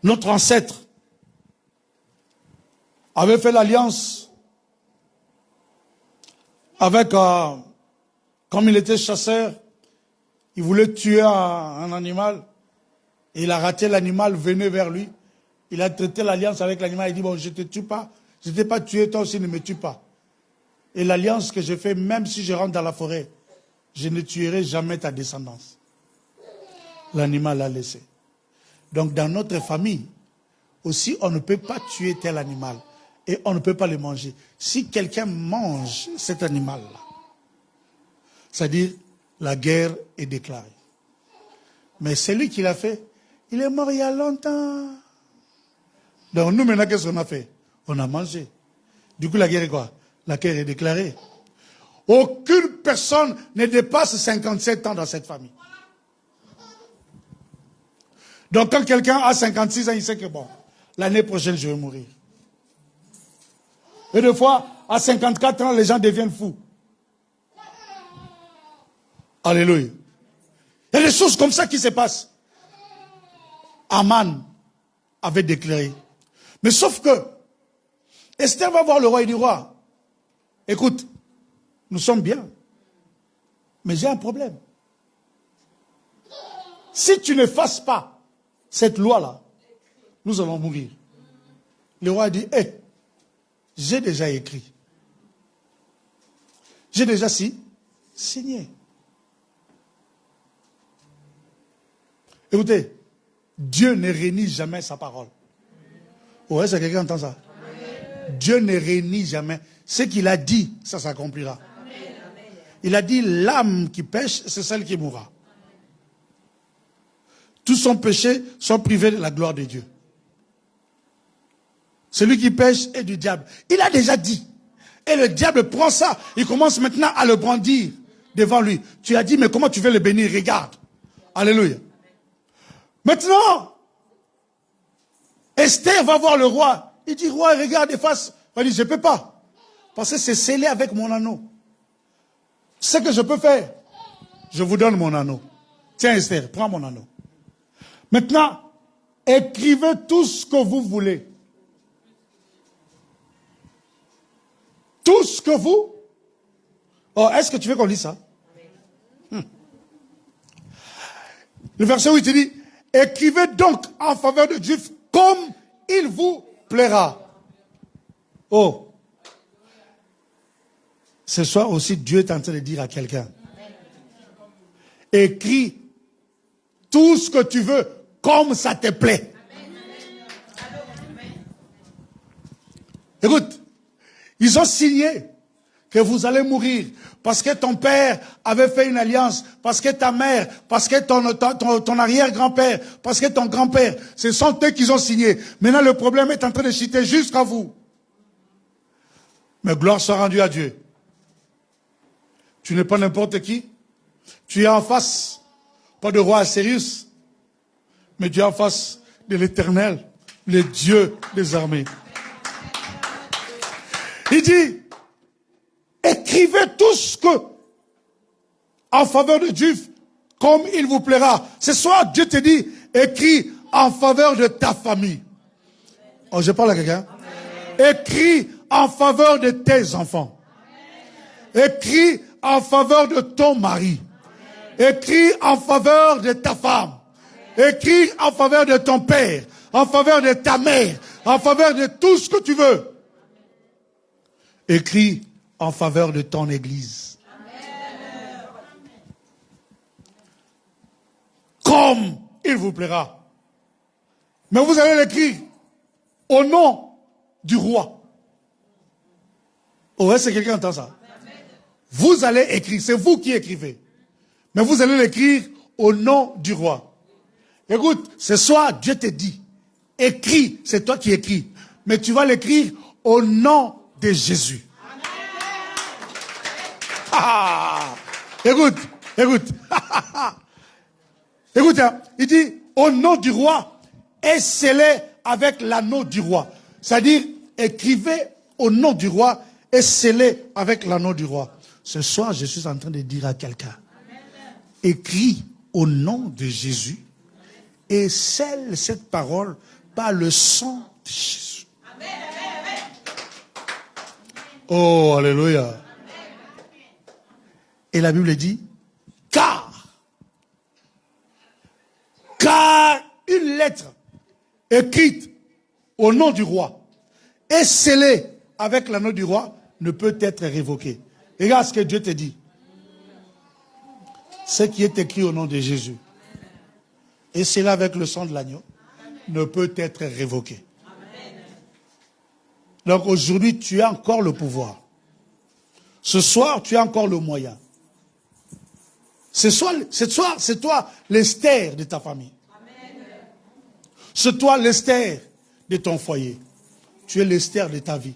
notre ancêtre avait fait l'alliance avec, comme il était chasseur, il voulait tuer un animal, et il a raté l'animal, venait vers lui, il a traité l'alliance avec l'animal, il dit, bon, je ne te tue pas, je ne t'ai pas tué, toi aussi ne me tue pas. Et l'alliance que je fais, même si je rentre dans la forêt, je ne tuerai jamais ta descendance. L'animal l'a laissé. Donc dans notre famille, aussi on ne peut pas tuer tel animal et on ne peut pas le manger. Si quelqu'un mange cet animal-là, c'est-à-dire la guerre est déclarée. Mais celui qui l'a fait, il est mort il y a longtemps. Donc nous maintenant, qu'est-ce qu'on a fait? On a mangé. Du coup la guerre est quoi? La guerre est déclarée. Aucune personne ne dépasse 57 ans dans cette famille. Donc quand quelqu'un a 56 ans, il sait que bon, l'année prochaine je vais mourir. Et des fois, à 54 ans, les gens deviennent fous. Alléluia. Il y a des choses comme ça qui se passent. Aman avait déclaré. Mais sauf que, Esther va voir le roi et dit, roi, écoute, nous sommes bien, mais j'ai un problème. Si tu ne fasses pas cette loi-là, nous allons mourir. Le roi dit, j'ai déjà écrit. J'ai déjà signé. Écoutez, Dieu ne renie jamais sa parole. Ouais, est-ce que quelqu'un entend ça? Amen. Dieu ne renie jamais. Ce qu'il a dit, ça s'accomplira. Il a dit, l'âme qui pêche, c'est celle qui mourra. Tous son péché sont privés de la gloire de Dieu. Celui qui pêche est du diable. Il a déjà dit. Et le diable prend ça. Il commence maintenant à le brandir devant lui. Tu as dit, mais comment tu veux le bénir? Regarde. Alléluia. Maintenant, Esther va voir le roi. Il dit, roi, regarde, efface. Il dit, je ne peux pas. Parce que c'est scellé avec mon anneau. Ce que je peux faire, je vous donne mon anneau. Tiens Esther, prends mon anneau. Maintenant, écrivez tout ce que vous voulez. tout ce que vous... Oh, est-ce que tu veux qu'on lise ça? Le verset 8 il dit, écrivez donc en faveur de Juifs comme il vous plaira. Oh. Ce soir aussi, Dieu est en train de dire à quelqu'un, écris tout ce que tu veux comme ça te plaît. Écoute, ils ont signé que vous allez mourir parce que ton père avait fait une alliance, parce que ta mère, parce que ton arrière-grand-père, parce que ton grand-père, ce sont eux qui ont signé. Maintenant, le problème est en train de chuter jusqu'à vous. Mais gloire soit rendue à Dieu. Tu n'es pas n'importe qui. Tu es en face, pas de roi Assérius, mais tu es en face de l'Éternel, le Dieu des armées. Il dit, écrivez tout ce que, en faveur de Juifs, comme il vous plaira. Ce soir, Dieu te dit, écris en faveur de ta famille. Oh, je parle à quelqu'un. Écris en faveur de tes enfants. Écris en faveur de ton mari. Écris en faveur de ta femme. Écris en faveur de ton père. En faveur de ta mère. En faveur de tout ce que tu veux. Écris en faveur de ton église. Amen. Comme il vous plaira. Mais vous allez l'écrire au nom du roi. Oh, est-ce que quelqu'un entend ça? Amen. Vous allez écrire, c'est vous qui écrivez. Mais vous allez l'écrire au nom du roi. Écoute, ce soir, Dieu te dit, écris, c'est toi qui écris. Mais tu vas l'écrire au nom de Jésus. Écoute. Écoute, hein, il dit, au nom du roi, et scellé avec l'anneau du roi. C'est-à-dire, écrivez au nom du roi, et scellé avec l'anneau du roi. Ce soir, je suis en train de dire à quelqu'un, écris au nom de Jésus, et scelle cette parole par le sang de Jésus. Oh, alléluia. Et la Bible dit, car une lettre écrite au nom du roi et scellée avec l'anneau du roi ne peut être révoquée. Regarde ce que Dieu te dit. Ce qui est écrit au nom de Jésus et scellé avec le sang de l'agneau ne peut être révoqué. Donc aujourd'hui, tu as encore le pouvoir. Ce soir, tu as encore le moyen. C'est toi l'Esther de ta famille. C'est toi l'Esther de ton foyer. Tu es l'Esther de ta vie.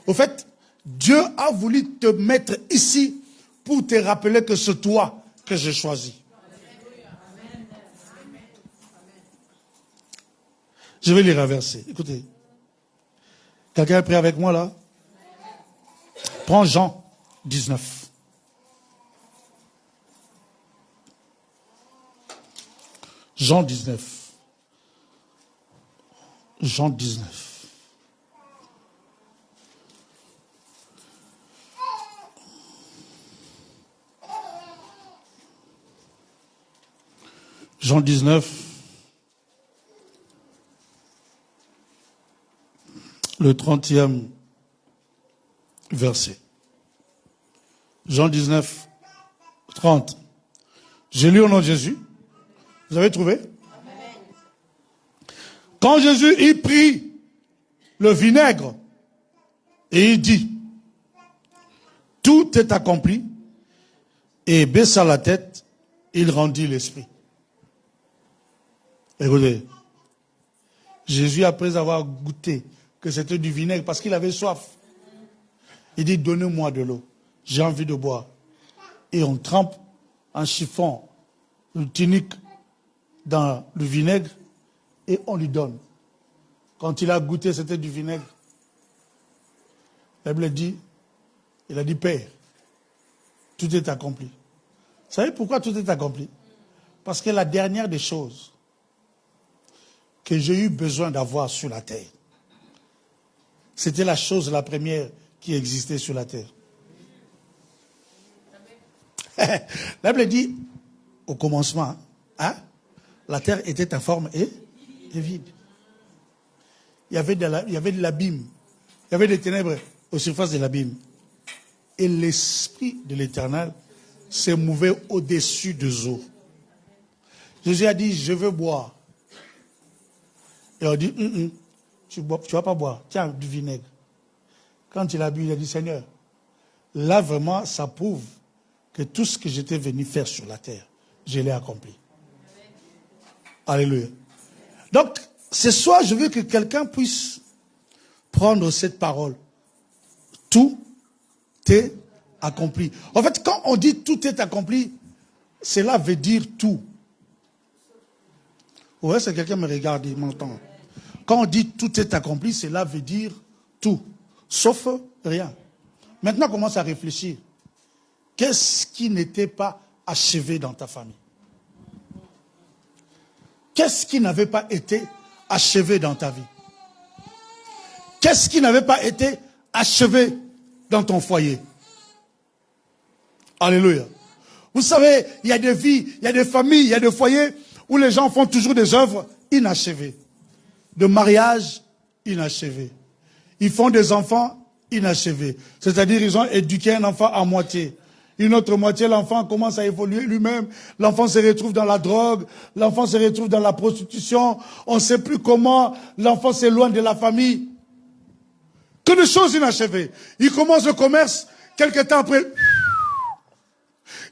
Au fait, Dieu a voulu te mettre ici pour te rappeler que c'est toi que j'ai choisi. Je vais lire un verset. Écoutez. Quelqu'un est prêt avec moi là? Prends Jean 19. Jean 19. Jean 19. Jean 19. Le 30e verset. Jean 19, 30. J'ai lu au nom de Jésus. Vous avez trouvé? Quand Jésus y prit le vinaigre et il dit, tout est accompli, et baissa la tête, il rendit l'esprit. Écoutez, Jésus, après avoir goûté que c'était du vinaigre, parce qu'il avait soif, il dit, donnez-moi de l'eau, j'ai envie de boire. Et on trempe un chiffon, une tunique dans le vinaigre, et on lui donne. Quand il a goûté, c'était du vinaigre. La Bible dit, il a dit, Père, tout est accompli. Vous savez pourquoi tout est accompli? Parce que la dernière des choses que j'ai eu besoin d'avoir sur la terre, c'était la chose la première qui existait sur la terre. La Bible dit, au commencement, hein, la terre était informe et vide. Il y avait de l'abîme. Il y avait des ténèbres aux surfaces de l'abîme. Et l'Esprit de l'Éternel s'est mouvé au-dessus des eaux. Jésus a dit, je veux boire. Et on dit, tu ne vas pas boire. Tiens, du vinaigre. Quand il a bu, il a dit, Seigneur, là vraiment, ça prouve que tout ce que j'étais venu faire sur la terre, je l'ai accompli. Alléluia. Donc, ce soir, je veux que quelqu'un puisse prendre cette parole. Tout est accompli. En fait, quand on dit tout est accompli, cela veut dire tout. Ouais, c'est quelqu'un me regarde, il m'entend. Quand on dit tout est accompli, cela veut dire tout, sauf rien. Maintenant, commence à réfléchir. Qu'est-ce qui n'était pas achevé dans ta famille? Qu'est-ce qui n'avait pas été achevé dans ta vie? Qu'est-ce qui n'avait pas été achevé dans ton foyer? Alléluia. Vous savez, il y a des vies, il y a des familles, il y a des foyers où les gens font toujours des œuvres inachevées. De mariage inachevé. Ils font des enfants inachevés. C'est-à-dire, ils ont éduqué un enfant à moitié. Une autre moitié, l'enfant commence à évoluer lui-même. L'enfant se retrouve dans la drogue. L'enfant se retrouve dans la prostitution. On ne sait plus comment. L'enfant s'éloigne de la famille. Que de choses inachevées. Il commence le commerce. Quelque temps après,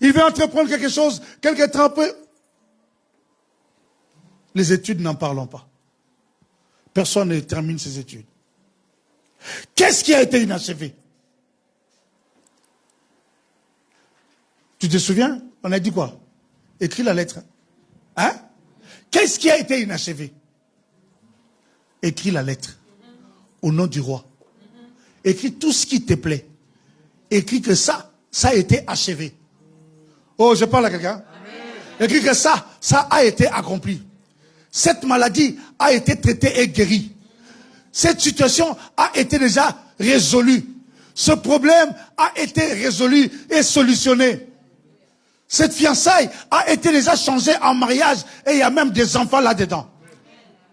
il veut entreprendre quelque chose. Quelque temps après, les études, n'en parlons pas. Personne ne termine ses études. Qu'est-ce qui a été inachevé? Tu te souviens? On a dit quoi? Écris la lettre. Hein? Qu'est-ce qui a été inachevé? Écris la lettre. Au nom du roi. Écris tout ce qui te plaît. Écris que ça a été achevé. Oh, je parle à quelqu'un? Écris que ça a été accompli. Cette maladie a été traitée et guérie. Cette situation a été déjà résolue. Ce problème a été résolu et solutionné. Cette fiançaille a été déjà changée en mariage et il y a même des enfants là-dedans.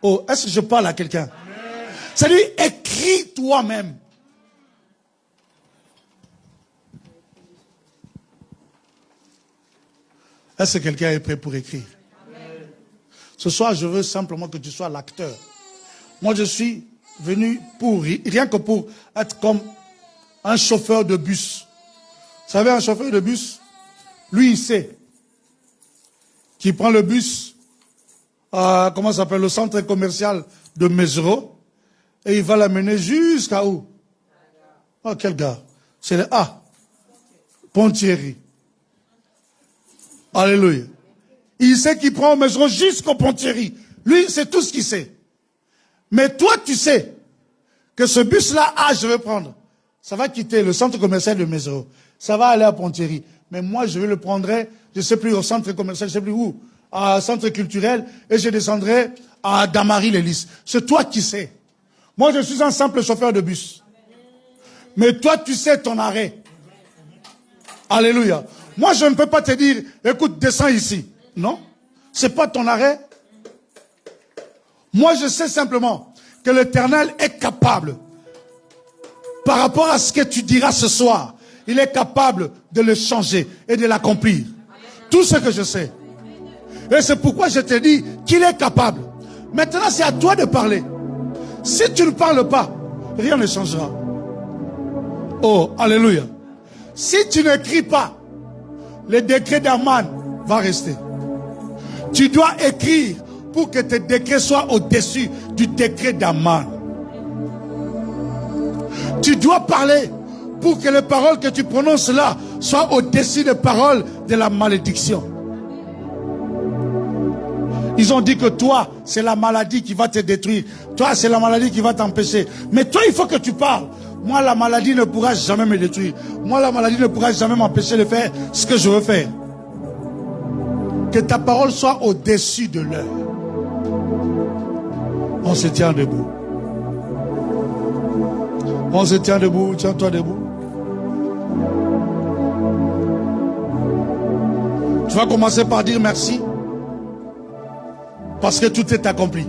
Oh, est-ce que je parle à quelqu'un? C'est-à-dire, écris toi-même. Est-ce que quelqu'un est prêt pour écrire? Ce soir, je veux simplement que tu sois l'acteur. Moi, je suis venu rien que pour être comme un chauffeur de bus. Vous savez, un chauffeur de bus, lui, il sait qu'il prend le bus, comment ça s'appelle, le centre commercial de Mesero, et il va l'amener jusqu'à où? Oh, quel gars? C'est le A. Pontieri. Alléluia. Il sait qu'il prend Mesero jusqu'au Pontieri. Lui, c'est tout ce qu'il sait. Mais toi, tu sais que ce bus-là, je vais prendre. Ça va quitter le centre commercial de Mesero. Ça va aller à Pontieri. Mais moi, je vais le prendre, je ne sais plus, au centre commercial, je ne sais plus où, à centre culturel, et je descendrai à Damary-les-Lys. C'est toi qui sais. Moi, je suis un simple chauffeur de bus. Mais toi, tu sais ton arrêt. Alléluia. Moi, je ne peux pas te dire, écoute, descends ici. Non. C'est pas ton arrêt. Moi, je sais simplement que l'Éternel est capable, par rapport à ce que tu diras ce soir, il est capable de le changer et de l'accomplir. Tout ce que je sais. Et c'est pourquoi je te dis qu'il est capable. Maintenant, c'est à toi de parler. Si tu ne parles pas, rien ne changera. Oh, alléluia. Si tu n'écris pas, le décret d'Aman va rester. Tu dois écrire pour que tes décrets soient au-dessus du décret d'Aman. Tu dois parler pour que les paroles que tu prononces là soient au-dessus des paroles de la malédiction. Ils ont dit que toi, c'est la maladie qui va te détruire. Toi, c'est la maladie qui va t'empêcher. Mais toi, il faut que tu parles. Moi, la maladie ne pourra jamais me détruire. Moi, la maladie ne pourra jamais m'empêcher de faire ce que je veux faire. Que ta parole soit au-dessus de l'heure. On se tient debout. On se tient debout, tiens-toi debout. Tu vas commencer par dire merci. Parce que tout est accompli.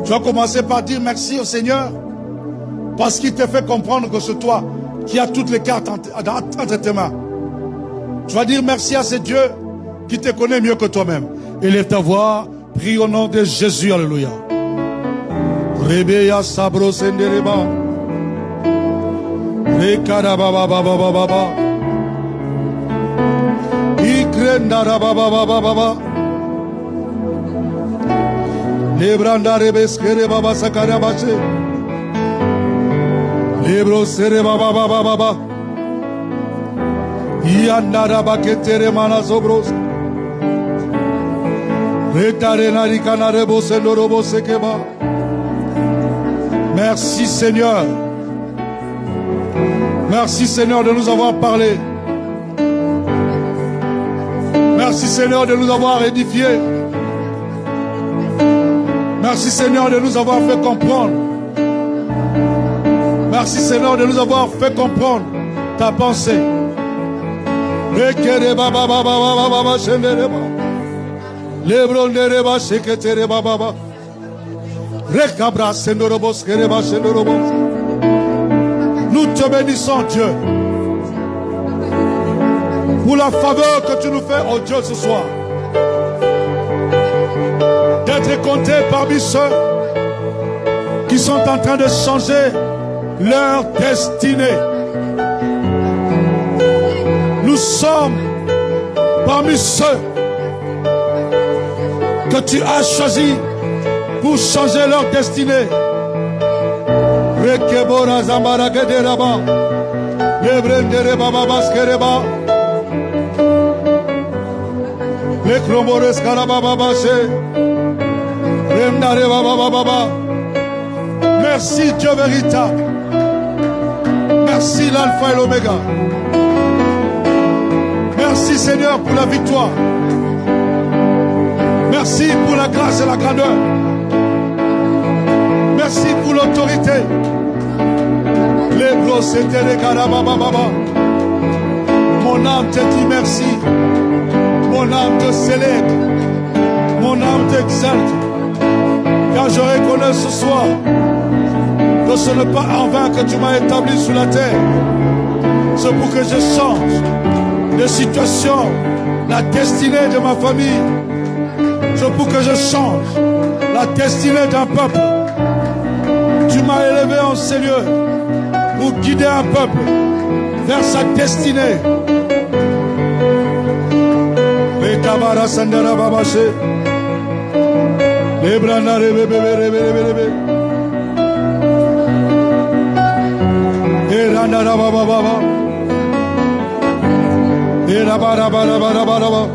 Tu vas commencer par dire merci au Seigneur. Parce qu'il te fait comprendre que c'est toi qui as toutes les cartes entre tes mains. Tu vas dire merci à ce Dieu qui te connaît mieux que toi-même. Élève ta voix, prie au nom de Jésus, alléluia. Rebeya sabro sendereba. Rekara baba baba baba baba. Ikrendara baba baba baba. Lebranda rebeskere baba sakara bache. Lebro sere baba baba baba. Iandara baketere mana sobros. Retare narikana rebo sendorobo sekeba. Merci Seigneur. Merci Seigneur de nous avoir parlé. Merci Seigneur de nous avoir édifiés. Merci Seigneur de nous avoir fait comprendre. Merci Seigneur de nous avoir fait comprendre ta pensée. Rekere baba baba baba baba shendere baba. Lebrondere baba seketere baba baba. Rekabra sendorobos kereba sendorobos. Nous te bénissons Dieu pour la faveur que tu nous fais, oh Dieu, ce soir. D'être compté parmi ceux qui sont en train de changer leur destinée. Nous sommes parmi ceux que tu as choisis pour changer leur destinée. Rekebora zambara gederaba, lebrendere baba baskereba, lekromores karababa bashe, remdare baba baba. Merci Dieu véritable. Merci l'alpha et l'oméga. Merci Seigneur pour la victoire. Merci pour la grâce et la grandeur. Merci pour l'autorité. Les grosses étaient les carabababa. Mon âme te dit merci. Mon âme te célèbre. Mon âme t'exalte. Car je reconnais ce soir que ce n'est pas en vain que tu m'as établi sur la terre. C'est pour que je change de situation, la destinée de ma famille. C'est pour que je change la destinée d'un peuple. Tu m'as élevé en Seigneur pour guider un peuple vers sa destinée. Les kabara sandara babaché, les brandare bébé, et randara baba baba, et rabara bara bara bara.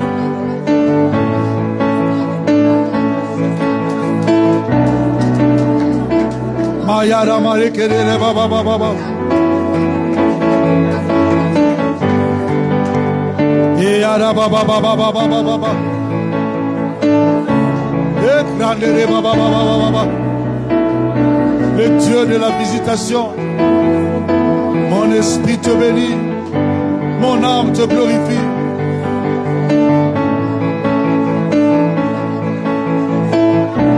Mayara mare kerere baba baba baba. E ara baba baba baba baba. E grandere baba baba baba. Le Dieu de la visitation. Mon esprit te bénit. Mon âme te glorifie.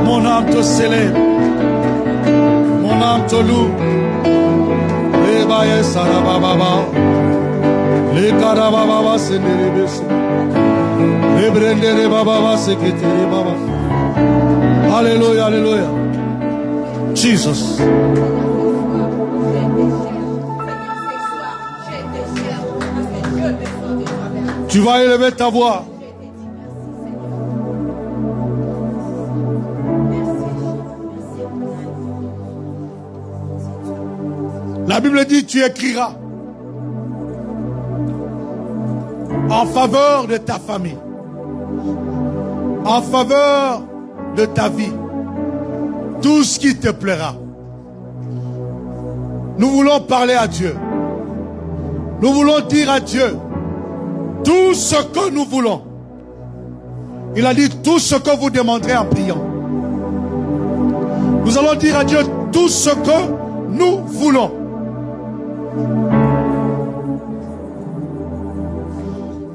Mon âme te célèbre. Mon âme te loue. Les baïs sarababa. Les karababa se nerebes. Les brendere baba se ketere baba. Alléluia, alléluia. Jesus. Tu vas élever ta voix. La Bible dit, tu écriras en faveur de ta famille, en faveur de ta vie, tout ce qui te plaira. Nous voulons parler à Dieu. Nous voulons dire à Dieu tout ce que nous voulons. Il a dit tout ce que vous demanderez en priant. Nous allons dire à Dieu tout ce que nous voulons.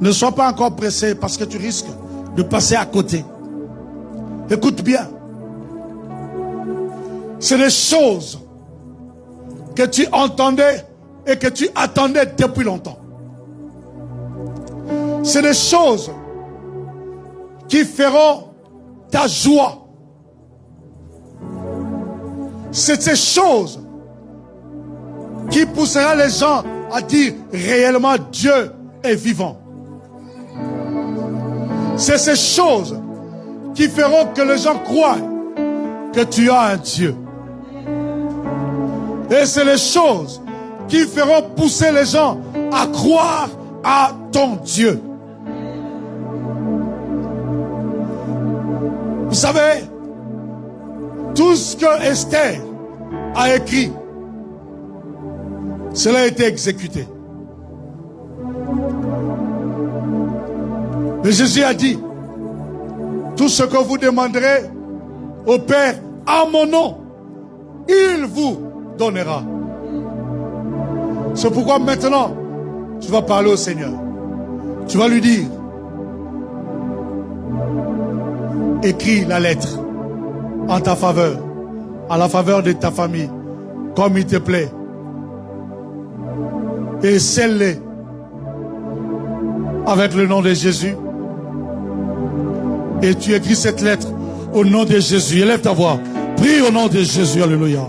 Ne sois pas encore pressé parce que tu risques de passer à côté. Écoute bien. C'est des choses que tu entendais et que tu attendais depuis longtemps. C'est des choses qui feront ta joie. C'est ces choses qui pousseront les gens à dire réellement Dieu est vivant. C'est ces choses qui feront que les gens croient que tu as un Dieu. Et c'est les choses qui feront pousser les gens à croire à ton Dieu. Vous savez, tout ce que Esther a écrit, cela a été exécuté. Mais Jésus a dit, tout ce que vous demanderez au Père à mon nom, il vous donnera. C'est pourquoi maintenant, tu vas parler au Seigneur. Tu vas lui dire, écris la lettre en ta faveur, à la faveur de ta famille, comme il te plaît. Et scelle-les avec le nom de Jésus. Et tu écris cette lettre au nom de Jésus. Élève ta voix. Prie au nom de Jésus. Alléluia.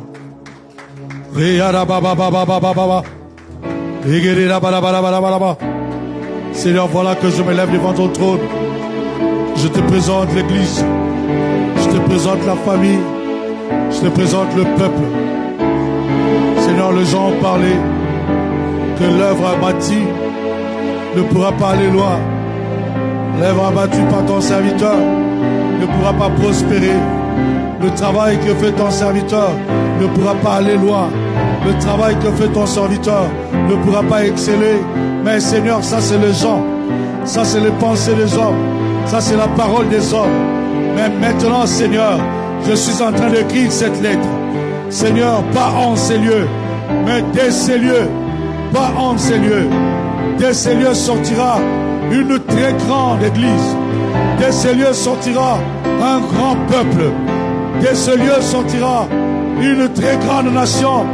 Seigneur, voilà que je me lève devant ton trône. Je te présente l'église. Je te présente la famille. Je te présente le peuple. Seigneur, les gens ont parlé que l'œuvre abattue ne pourra pas aller loin. L'œuvre abattue par ton serviteur ne pourra pas prospérer. Le travail que fait ton serviteur ne pourra pas aller loin. Le travail que fait ton serviteur ne pourra pas exceller. Mais Seigneur, ça c'est les gens. Ça c'est les pensées des hommes. Ça c'est la parole des hommes. Mais maintenant, Seigneur, je suis en train d'écrire cette lettre. Seigneur, pas en ces lieux, mais dès ces lieux. Pas en ces lieux. Dès ces lieux sortira une très grande église. Dès ces lieux sortira un grand peuple. Dès ce lieu sortira une très grande nation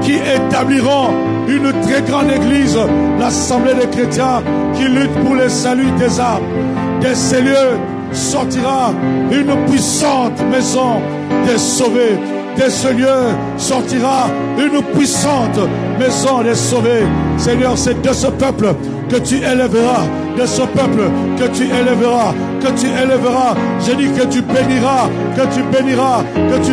qui établiront une très grande église, l'assemblée des chrétiens qui luttent pour le salut des âmes. Dès ces lieux sortira une puissante maison des sauvés. Dès ce lieu sortira une puissante maison des sauvés. Seigneur, c'est de ce peuple que tu élèveras, de ce peuple que tu élèveras, que tu élèveras. Je dis que tu béniras, que tu béniras, que tu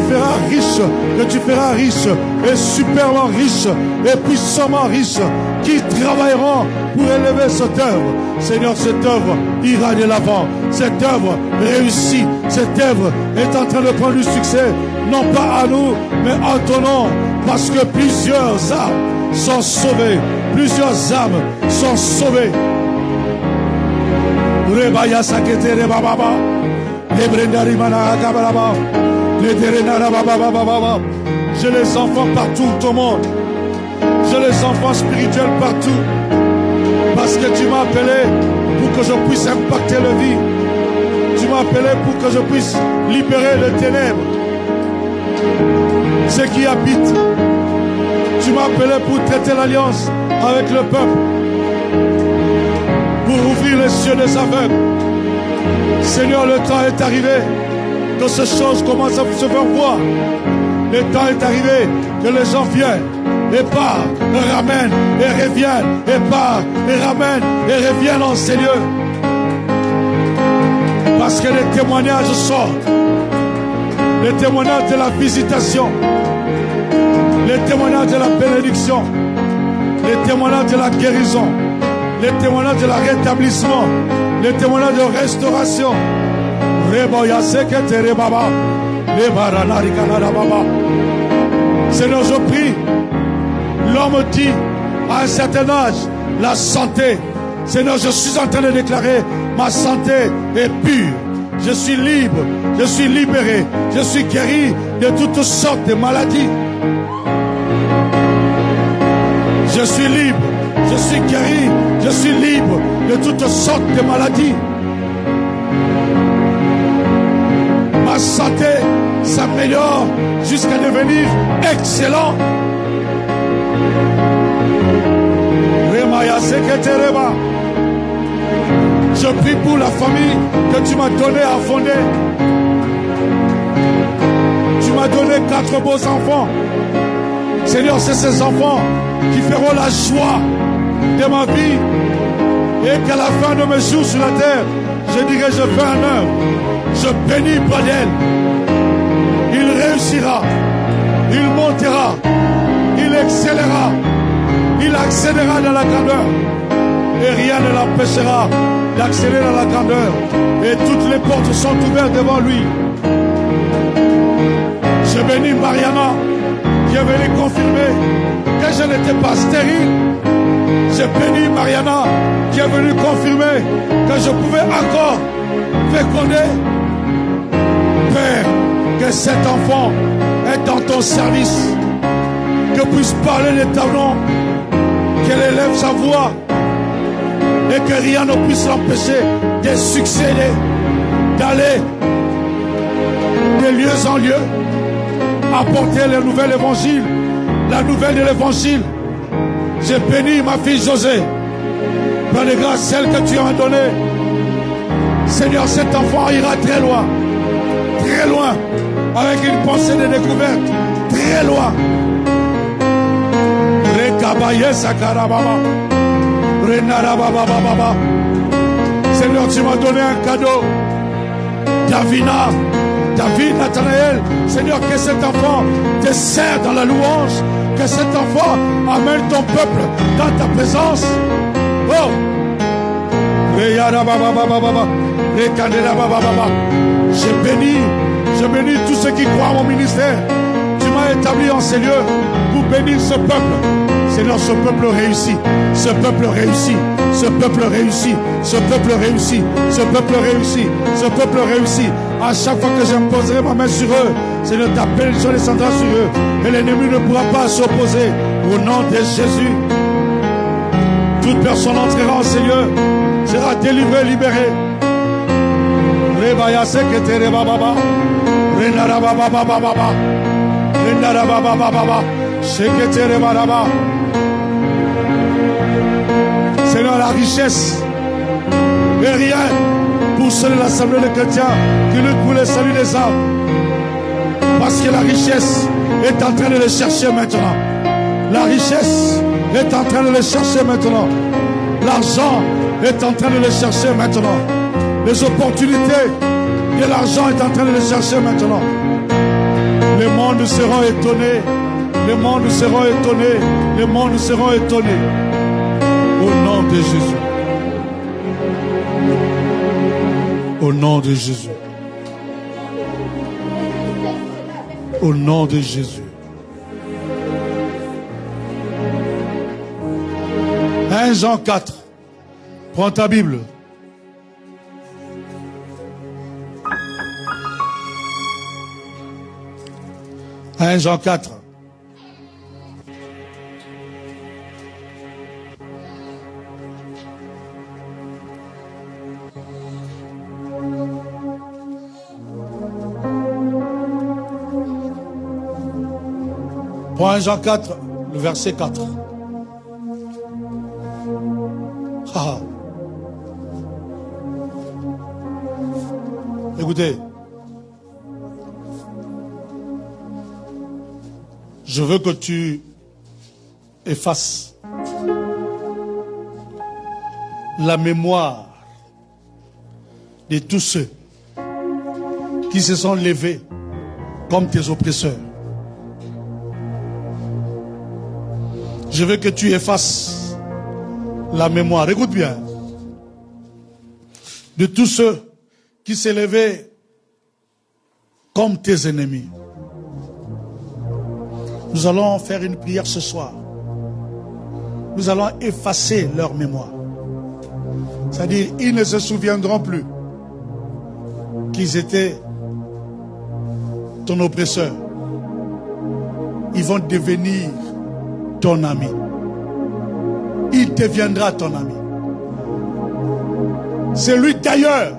feras riche et superbement riche et puissamment riche, qui travailleront pour élever cette œuvre. Seigneur, cette œuvre ira de l'avant. Cette œuvre réussit. Cette œuvre est en train de prendre du succès, non pas à nous, mais en ton nom, parce que plusieurs âmes sont sauvées. Plusieurs âmes sont sauvées. J'ai les enfants partout au monde. J'ai les enfants spirituels partout. Parce que tu m'as appelé pour que je puisse impacter la vie. Tu m'as appelé pour que je puisse libérer les ténèbres. Ceux qui habitent. Tu m'as appelé pour traiter l'alliance avec le peuple. Pour ouvrir les yeux des aveugles. Seigneur, le temps est arrivé que ces choses commencent à se faire voir. Le temps est arrivé que les gens viennent et partent, et ramènent, et reviennent, et partent, et ramènent, et reviennent en ces lieux. Parce que les témoignages sortent. Les témoignages de la visitation. Les témoignages de la bénédiction. Les témoignages de la guérison. Les témoignages de la rétablissement. Les témoignages de restauration. Seigneur, je prie. L'homme dit à un certain âge, la santé. Seigneur, je suis en train de déclarer, ma santé est pure. Je suis libre, je suis libéré, je suis guéri de toutes sortes de maladies. Je suis libre, je suis guéri, je suis libre de toutes sortes de maladies. Ma santé s'améliore jusqu'à devenir excellent. Je prie pour la famille que tu m'as donnée à fonder. Tu m'as donné 4 beaux enfants. Seigneur, c'est ces enfants qui feront la joie de ma vie. Et qu'à la fin de mes jours sur la terre, je dirai, je fais un œuvre. Je bénis Bradel. Il réussira. Il montera. Il excellera. Il accédera dans la grandeur. Et rien ne l'empêchera d'accéder dans la grandeur. Et toutes les portes sont ouvertes devant lui. Je bénis Mariana, qui est venue confirmer que je n'étais pas stérile. Je bénis Mariana, qui est venue confirmer que je pouvais encore féconder. Père, que cet enfant est dans ton service, que puisse parler de ton nom, qu'elle élève sa voix et que rien ne puisse l'empêcher de succéder, d'aller de lieu en lieu, apporter le nouvel évangile, la nouvelle de l'évangile. Je bénis ma fille José, par les grâces celles que tu m'as données. Seigneur, cet enfant ira très loin, avec une pensée de découverte, très loin. Seigneur, tu m'as donné un cadeau. David, Nathanaël, Seigneur, que cet enfant te sert dans la louange, que cet enfant amène ton peuple dans ta présence. Oh! Je bénis tous ceux qui croient à mon ministère. Tu m'as établi en ces lieux pour bénir ce peuple. Seigneur, ce peuple réussit, ce peuple réussit, ce peuple réussit, ce peuple réussit, ce peuple réussit, ce peuple réussit. À chaque fois que j'imposerai ma main sur eux, Seigneur, ta bénédiction descendra sur eux et l'ennemi ne pourra pas s'opposer. Au nom de Jésus, toute personne entrera en Seigneur sera délivrée, libérée. Seigneur, la richesse est rien pour ceux de l'Assemblée des chrétiens qui luttent pour le salut des âmes. Parce que la richesse est en train de les chercher maintenant. La richesse est en train de les chercher maintenant. L'argent est en train de les chercher maintenant. Les opportunités de l'argent est en train de les chercher maintenant. Les mondes seront étonnés. Les mondes seront étonnés. Les mondes seront étonnés. Au nom de Jésus. Au nom de Jésus. Au nom de Jésus. 1 Jean 4. Prends ta Bible. Jean 4. Prends 1 Jean 4, le verset 4. Ah. Écoutez. Je veux que tu effaces la mémoire de tous ceux qui se sont levés comme tes oppresseurs. Je veux que tu effaces la mémoire, écoute bien, de tous ceux qui s'est levé comme tes ennemis. Nous allons faire une prière ce soir. Nous allons effacer leur mémoire. C'est-à-dire, ils ne se souviendront plus qu'ils étaient ton oppresseur. Ils vont devenir ton ami. deviendra ton ami. C'est lui d'ailleurs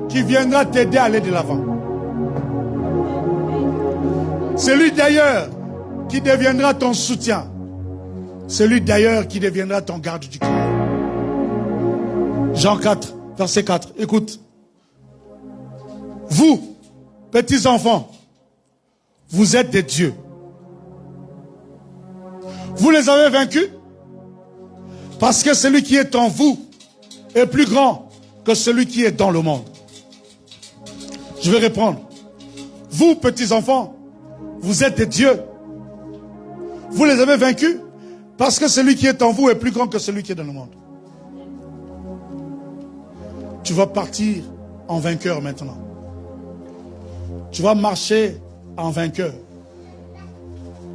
qui viendra t'aider à aller de l'avant. C'est lui d'ailleurs qui deviendra ton soutien. C'est lui d'ailleurs qui deviendra ton garde du cœur. Jean 4, verset 4. Écoute. Vous, petits enfants, vous êtes des dieux. Vous les avez vaincus parce que celui qui est en vous est plus grand que celui qui est dans le monde. Je vais répondre. Vous, petits enfants, vous êtes des dieux. Vous les avez vaincus parce que celui qui est en vous est plus grand que celui qui est dans le monde. Tu vas partir en vainqueur maintenant. Tu vas marcher en vainqueur.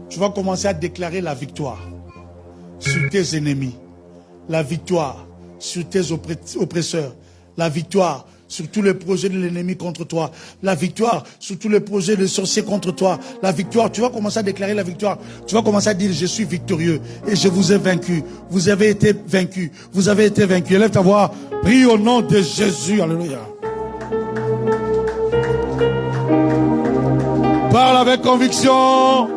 Tu vas commencer à déclarer la victoire sur tes ennemis. La victoire sur tes oppresseurs. La victoire sur tous les projets de l'ennemi contre toi. La victoire sur tous les projets de sorciers contre toi. La victoire, tu vas commencer à déclarer la victoire. Tu vas commencer à dire, je suis victorieux et je vous ai vaincu. Vous avez été vaincus. Vous avez été vaincus. Lève ta voix. Prie au nom de Jésus. Alléluia. Parle avec conviction.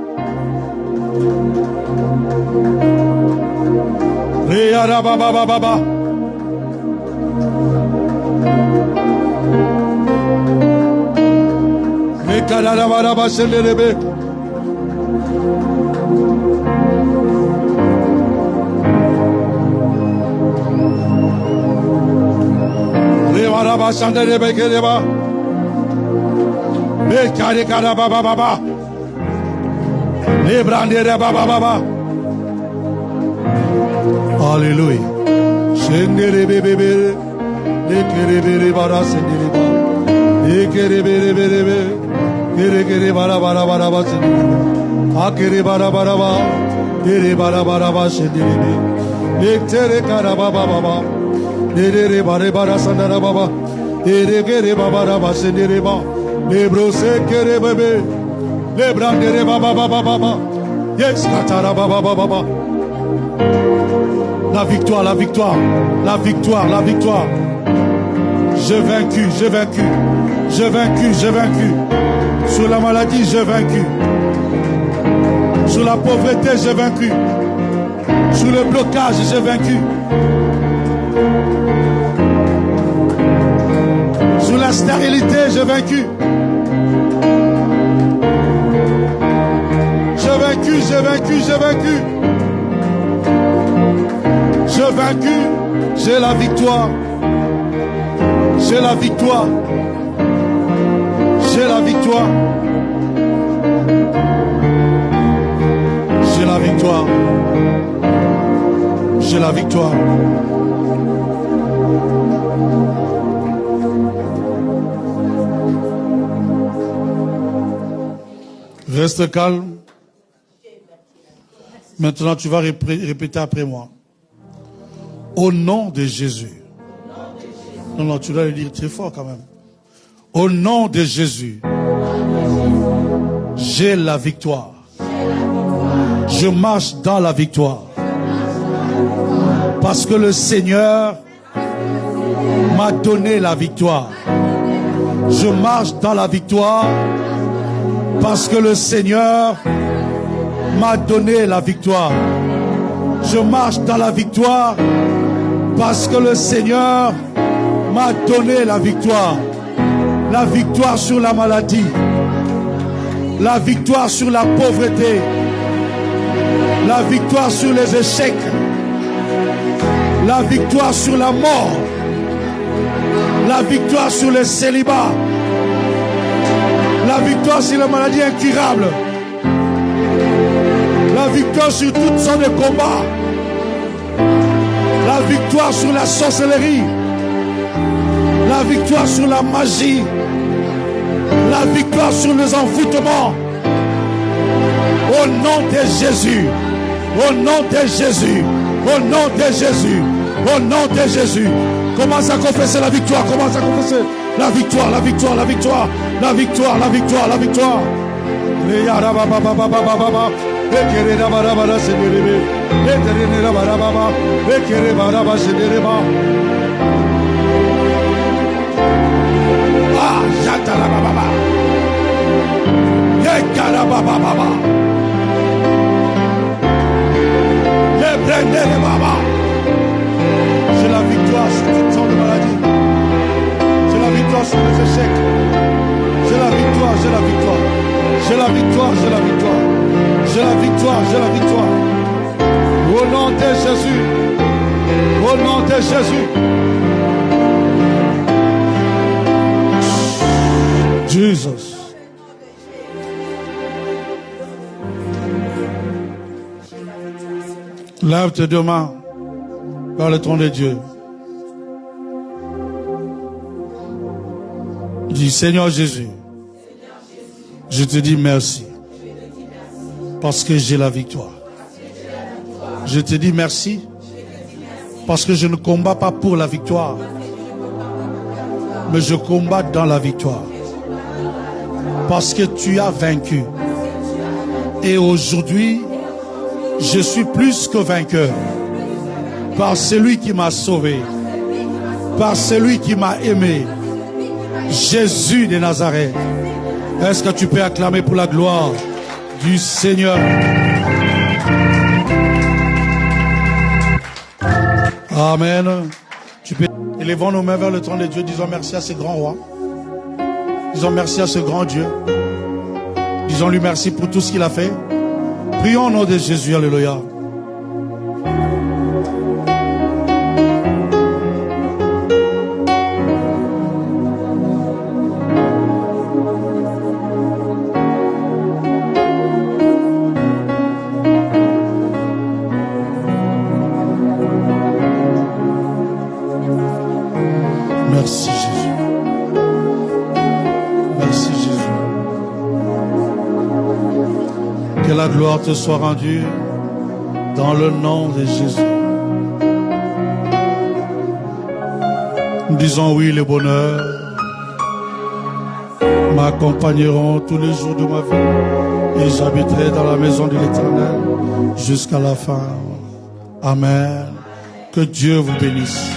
Baba. Alléluia. La victoire, la victoire, la victoire, la victoire. J'ai vaincu, j'ai vaincu, j'ai vaincu, j'ai vaincu. Sur la maladie, j'ai vaincu. Sur la pauvreté, j'ai vaincu. Sur le blocage, j'ai vaincu. Sur la stérilité, j'ai vaincu. J'ai vaincu, j'ai vaincu, j'ai vaincu. J'ai vaincu, j'ai la victoire. J'ai la victoire. J'ai la victoire. J'ai la victoire. J'ai la victoire. Reste calme. Maintenant, tu vas répéter après moi. Au nom de Jésus. Non, tu dois le dire très fort quand même. Au nom de Jésus, j'ai la victoire. Je marche dans la victoire. Parce que le Seigneur m'a donné la victoire. Je marche dans la victoire. Parce que le Seigneur m'a donné la victoire. Je marche dans la victoire. Parce que le Seigneur m'a donné la victoire. La victoire sur la maladie. La victoire sur la pauvreté. La victoire sur les échecs. La victoire sur la mort. La victoire sur le célibat. La victoire sur la maladie incurable. La victoire sur toutes sortes de combats. La victoire sur la sorcellerie. La victoire sur la magie. La victoire sur les envoûtements. Au nom de Jésus. Au nom de Jésus. Au nom de Jésus. Au nom de Jésus. Commence à confesser la victoire. Commence à confesser la victoire, la victoire, la victoire. La victoire, la victoire, la victoire. Ah, Jatarababa. Yekarababa. C'est la victoire sur toute sorte de maladie. C'est la victoire sur les échecs. C'est la victoire, c'est la victoire. C'est la victoire, c'est la victoire. C'est la victoire, c'est la victoire. Au nom de Jésus. Au nom de Jésus. Jesus. Lève tes deux mains vers le trône de Dieu. Dis, Seigneur Jésus, je te dis merci parce que j'ai la victoire. Je te dis merci parce que je ne combats pas pour la victoire, mais je combats dans la victoire. Parce que tu as vaincu. Et aujourd'hui, je suis plus que vainqueur. Par celui qui m'a sauvé. Par celui qui m'a aimé. Jésus de Nazareth. Est-ce que tu peux acclamer pour la gloire du Seigneur? Amen. Tu peux... Élevons nos mains vers le trône de Dieu. Disons merci à ce grand roi. Disons merci à ce grand Dieu. Disons-lui merci pour tout ce qu'il a fait. Prions au nom de Jésus. Alléluia. Merci Jésus. Merci Jésus. Que la gloire te soit rendue dans le nom de Jésus. Nous disons oui, le bonheur m'accompagneront tous les jours de ma vie et j'habiterai dans la maison de l'Éternel jusqu'à la fin. Amen. Que Dieu vous bénisse.